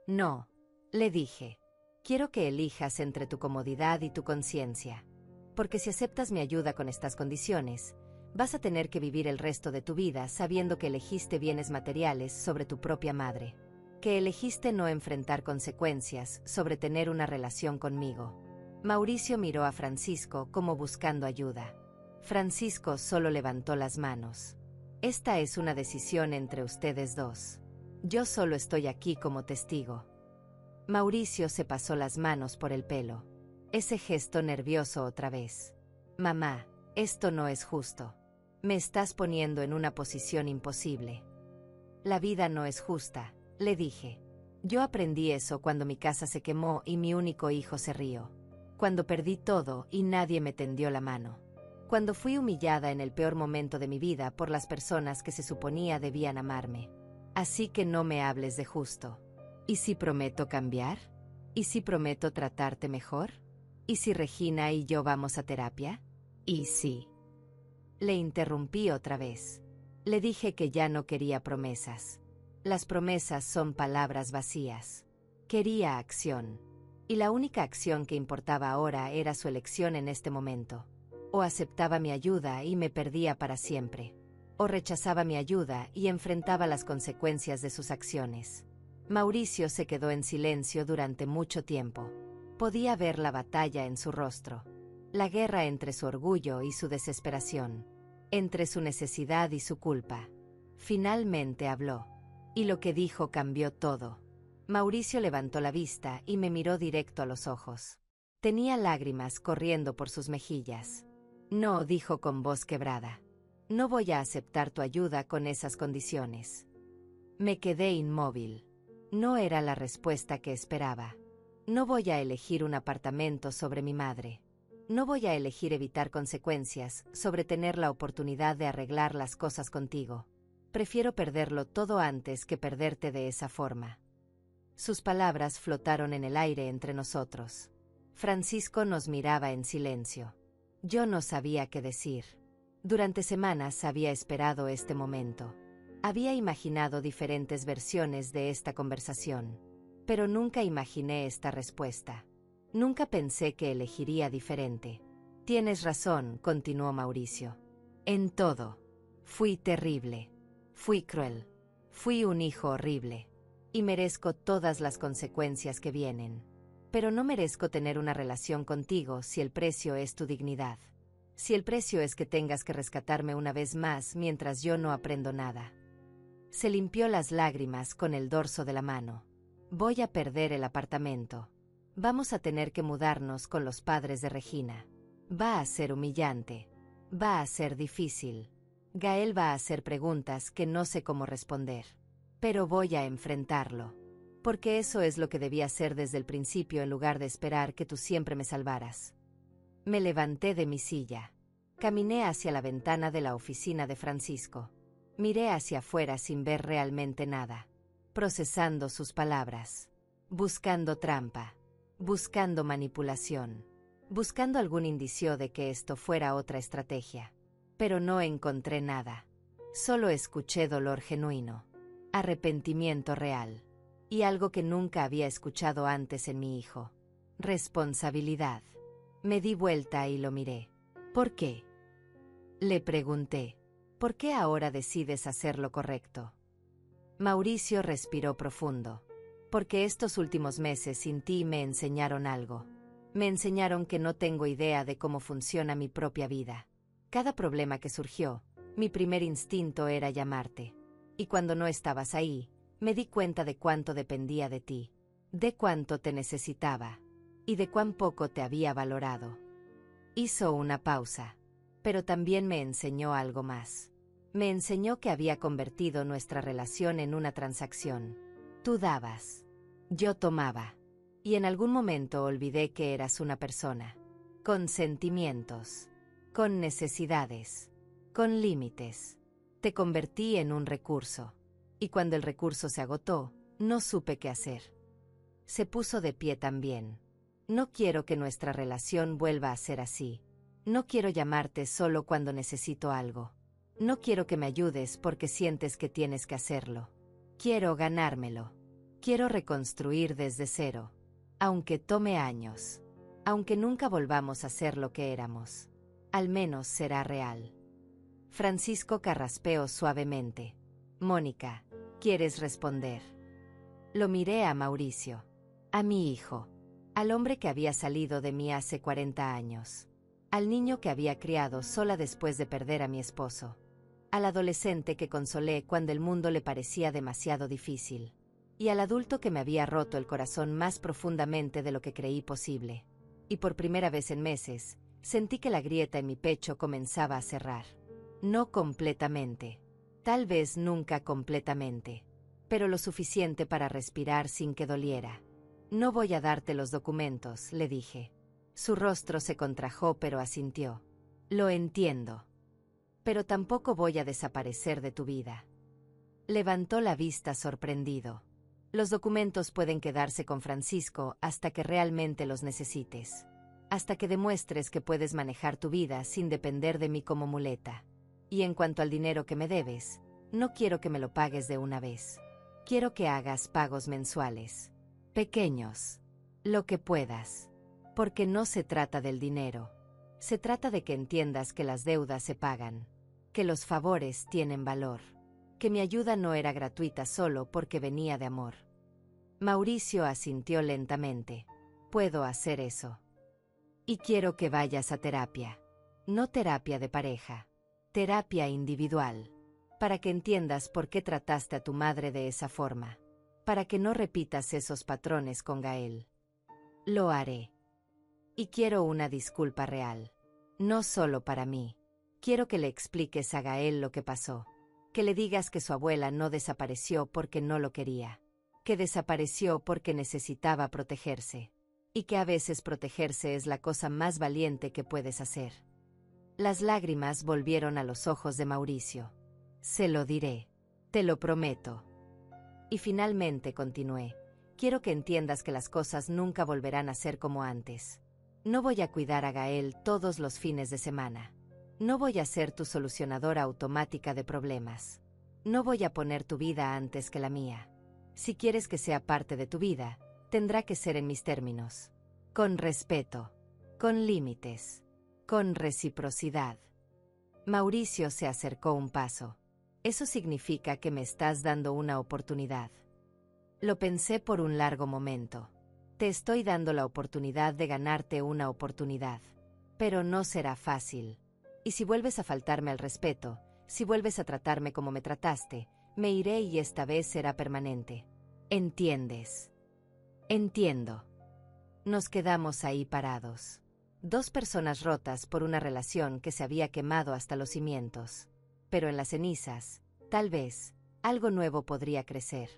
No, le dije. Quiero que elijas entre tu comodidad y tu conciencia. Porque si aceptas mi ayuda con estas condiciones, vas a tener que vivir el resto de tu vida sabiendo que elegiste bienes materiales sobre tu propia madre. Que elegiste no enfrentar consecuencias sobre tener una relación conmigo. Mauricio miró a Francisco como buscando ayuda. Francisco solo levantó las manos. Esta es una decisión entre ustedes dos. Yo solo estoy aquí como testigo. Mauricio se pasó las manos por el pelo. Ese gesto nervioso otra vez. Mamá, esto no es justo. Me estás poniendo en una posición imposible. La vida no es justa, le dije. Yo aprendí eso cuando mi casa se quemó y mi único hijo se rió. Cuando perdí todo y nadie me tendió la mano. Cuando fui humillada en el peor momento de mi vida por las personas que se suponía debían amarme. Así que no me hables de justo. ¿Y si prometo cambiar? ¿Y si prometo tratarte mejor? ¿Y si Regina y yo vamos a terapia? ¿Y si? Le interrumpí otra vez. Le dije que ya no quería promesas. Las promesas son palabras vacías. Quería acción. Y la única acción que importaba ahora era su elección en este momento. O aceptaba mi ayuda y me perdía para siempre. O rechazaba mi ayuda y enfrentaba las consecuencias de sus acciones. Mauricio se quedó en silencio durante mucho tiempo. Podía ver la batalla en su rostro. La guerra entre su orgullo y su desesperación. Entre su necesidad y su culpa. Finalmente habló. Y lo que dijo cambió todo. Mauricio levantó la vista y me miró directo a los ojos. Tenía lágrimas corriendo por sus mejillas. No, dijo con voz quebrada. No voy a aceptar tu ayuda con esas condiciones. Me quedé inmóvil. No era la respuesta que esperaba. No voy a elegir un apartamento sobre mi madre. No voy a elegir evitar consecuencias sobre tener la oportunidad de arreglar las cosas contigo. Prefiero perderlo todo antes que perderte de esa forma. Sus palabras flotaron en el aire entre nosotros. Francisco nos miraba en silencio. Yo no sabía qué decir. Durante semanas había esperado este momento. Había imaginado diferentes versiones de esta conversación, pero nunca imaginé esta respuesta. Nunca pensé que elegiría diferente. Tienes razón, continuó Mauricio. En todo. Fui terrible. Fui cruel. Fui un hijo horrible. Y merezco todas las consecuencias que vienen. Pero no merezco tener una relación contigo si el precio es tu dignidad. Si el precio es que tengas que rescatarme una vez más mientras yo no aprendo nada. Se limpió las lágrimas con el dorso de la mano. Voy a perder el apartamento. Vamos a tener que mudarnos con los padres de Regina. Va a ser humillante. Va a ser difícil. Gael va a hacer preguntas que no sé cómo responder. Pero voy a enfrentarlo. Porque eso es lo que debía hacer desde el principio en lugar de esperar que tú siempre me salvaras. Me levanté de mi silla. Caminé hacia la ventana de la oficina de Francisco. Miré hacia afuera sin ver realmente nada. Procesando sus palabras. Buscando trampa. Buscando manipulación. Buscando algún indicio de que esto fuera otra estrategia. Pero no encontré nada. Solo escuché dolor genuino. Arrepentimiento real. Y algo que nunca había escuchado antes en mi hijo. Responsabilidad. Me di vuelta y lo miré. ¿Por qué? Le pregunté. ¿Por qué ahora decides hacer lo correcto? Mauricio respiró profundo. Porque estos últimos meses sin ti me enseñaron algo. Me enseñaron que no tengo idea de cómo funciona mi propia vida. Cada problema que surgió, mi primer instinto era llamarte. Y cuando no estabas ahí, me di cuenta de cuánto dependía de ti, de cuánto te necesitaba, y de cuán poco te había valorado. Hizo una pausa, pero también me enseñó algo más. Me enseñó que había convertido nuestra relación en una transacción. Tú dabas, yo tomaba, y en algún momento olvidé que eras una persona, con sentimientos, con necesidades, con límites. Te convertí en un recurso, y cuando el recurso se agotó, no supe qué hacer. Se puso de pie también. No quiero que nuestra relación vuelva a ser así. No quiero llamarte solo cuando necesito algo. No quiero que me ayudes porque sientes que tienes que hacerlo. Quiero ganármelo. Quiero reconstruir desde cero. Aunque tome años. Aunque nunca volvamos a ser lo que éramos. Al menos será real. Francisco carraspeó suavemente. Mónica, ¿quieres responder? Lo miré a Mauricio. A mi hijo. Al hombre que había salido de mí hace 40 años. Al niño que había criado sola después de perder a mi esposo. Al adolescente que consolé cuando el mundo le parecía demasiado difícil. Y al adulto que me había roto el corazón más profundamente de lo que creí posible. Y por primera vez en meses, sentí que la grieta en mi pecho comenzaba a cerrar. No completamente. Tal vez nunca completamente. Pero lo suficiente para respirar sin que doliera. No voy a darte los documentos, le dije. Su rostro se contrajo pero asintió. Lo entiendo. Pero tampoco voy a desaparecer de tu vida. Levantó la vista sorprendido. Los documentos pueden quedarse con Francisco hasta que realmente los necesites. Hasta que demuestres que puedes manejar tu vida sin depender de mí como muleta. Y en cuanto al dinero que me debes, no quiero que me lo pagues de una vez. Quiero que hagas pagos mensuales. Pequeños. Lo que puedas. Porque no se trata del dinero. Se trata de que entiendas que las deudas se pagan. Que los favores tienen valor. Que mi ayuda no era gratuita solo porque venía de amor. Mauricio asintió lentamente. Puedo hacer eso. Y quiero que vayas a terapia. No terapia de pareja. Terapia individual. Para que entiendas por qué trataste a tu madre de esa forma. Para que no repitas esos patrones con Gael. Lo haré. Y quiero una disculpa real. No solo para mí. Quiero que le expliques a Gael lo que pasó. Que le digas que su abuela no desapareció porque no lo quería. Que desapareció porque necesitaba protegerse. Y que a veces protegerse es la cosa más valiente que puedes hacer. Las lágrimas volvieron a los ojos de Mauricio. Se lo diré. Te lo prometo. Y finalmente continué. Quiero que entiendas que las cosas nunca volverán a ser como antes. No voy a cuidar a Gael todos los fines de semana. No voy a ser tu solucionadora automática de problemas. No voy a poner tu vida antes que la mía. Si quieres que sea parte de tu vida, tendrá que ser en mis términos. Con respeto, con límites, con reciprocidad. Mauricio se acercó un paso. Eso significa que me estás dando una oportunidad. Lo pensé por un largo momento. Te estoy dando la oportunidad de ganarte una oportunidad. Pero no será fácil. Y si vuelves a faltarme al respeto, si vuelves a tratarme como me trataste, me iré y esta vez será permanente. ¿Entiendes? Entiendo. Nos quedamos ahí parados. Dos personas rotas por una relación que se había quemado hasta los cimientos. Pero en las cenizas, tal vez, algo nuevo podría crecer.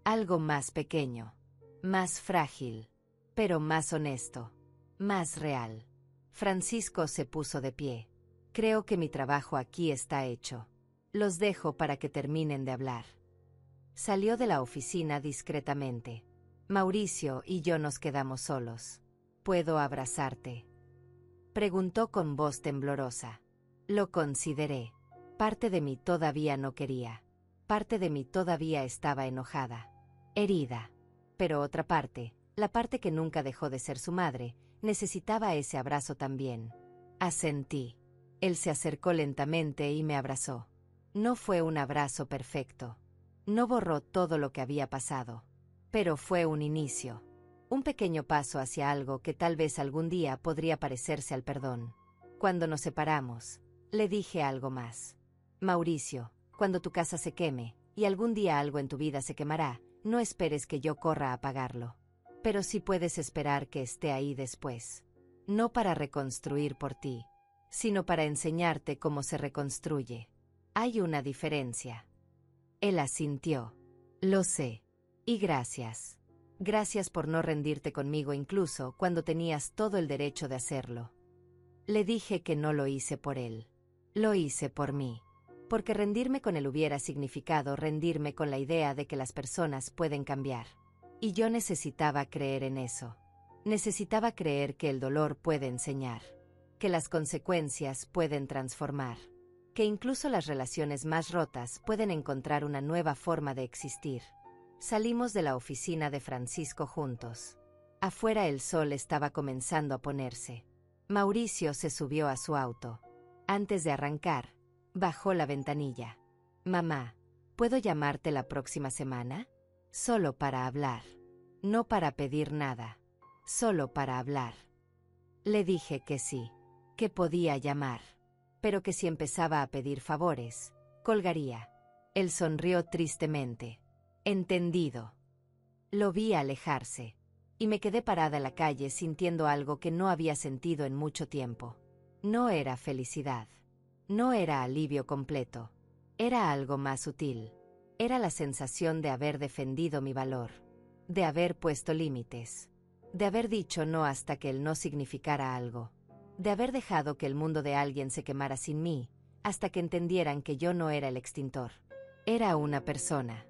Algo más pequeño, más frágil, pero más honesto, más real. Francisco se puso de pie. Creo que mi trabajo aquí está hecho. Los dejo para que terminen de hablar. Salió de la oficina discretamente. Mauricio y yo nos quedamos solos. ¿Puedo abrazarte?, preguntó con voz temblorosa. Lo consideré. Parte de mí todavía no quería. Parte de mí todavía estaba enojada, herida. Pero otra parte, la parte que nunca dejó de ser su madre, necesitaba ese abrazo también. Asentí. Él se acercó lentamente y me abrazó. No fue un abrazo perfecto. No borró todo lo que había pasado. Pero fue un inicio. Un pequeño paso hacia algo que tal vez algún día podría parecerse al perdón. Cuando nos separamos, le dije algo más. Mauricio, cuando tu casa se queme, y algún día algo en tu vida se quemará, no esperes que yo corra a apagarlo. Pero sí puedes esperar que esté ahí después. No para reconstruir por ti, sino para enseñarte cómo se reconstruye. Hay una diferencia. Él asintió. Lo sé. Y gracias. Gracias por no rendirte conmigo incluso cuando tenías todo el derecho de hacerlo. Le dije que no lo hice por él. Lo hice por mí. Porque rendirme con él hubiera significado rendirme con la idea de que las personas pueden cambiar. Y yo necesitaba creer en eso. Necesitaba creer que el dolor puede enseñar. Que las consecuencias pueden transformar. Que incluso las relaciones más rotas pueden encontrar una nueva forma de existir. Salimos de la oficina de Francisco juntos. Afuera el sol estaba comenzando a ponerse. Mauricio se subió a su auto. Antes de arrancar, bajó la ventanilla. Mamá, ¿puedo llamarte la próxima semana? Solo para hablar. No para pedir nada. Solo para hablar. Le dije que sí, que podía llamar, pero que si empezaba a pedir favores, colgaría. Él sonrió tristemente. Entendido. Lo vi alejarse, y me quedé parada en la calle sintiendo algo que no había sentido en mucho tiempo. No era felicidad. No era alivio completo. Era algo más sutil. Era la sensación de haber defendido mi valor. De haber puesto límites. De haber dicho no hasta que el no significara algo. De haber dejado que el mundo de alguien se quemara sin mí, hasta que entendieran que yo no era el extintor. Era una persona.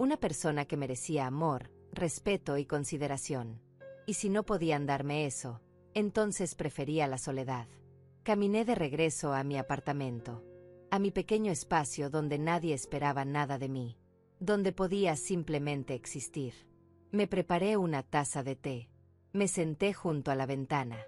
Una persona que merecía amor, respeto y consideración. Y si no podían darme eso, entonces prefería la soledad. Caminé de regreso a mi apartamento. A mi pequeño espacio donde nadie esperaba nada de mí. Donde podía simplemente existir. Me preparé una taza de té. Me senté junto a la ventana.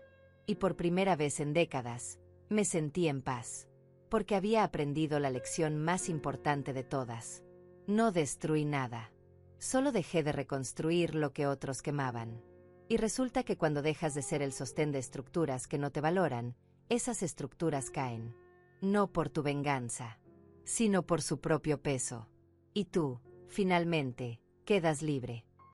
Y por primera vez en décadas, me sentí en paz. Porque había aprendido la lección más importante de todas. No destruí nada. Solo dejé de reconstruir lo que otros quemaban. Y resulta que cuando dejas de ser el sostén de estructuras que no te valoran, esas estructuras caen. No por tu venganza, sino por su propio peso. Y tú, finalmente, quedas libre.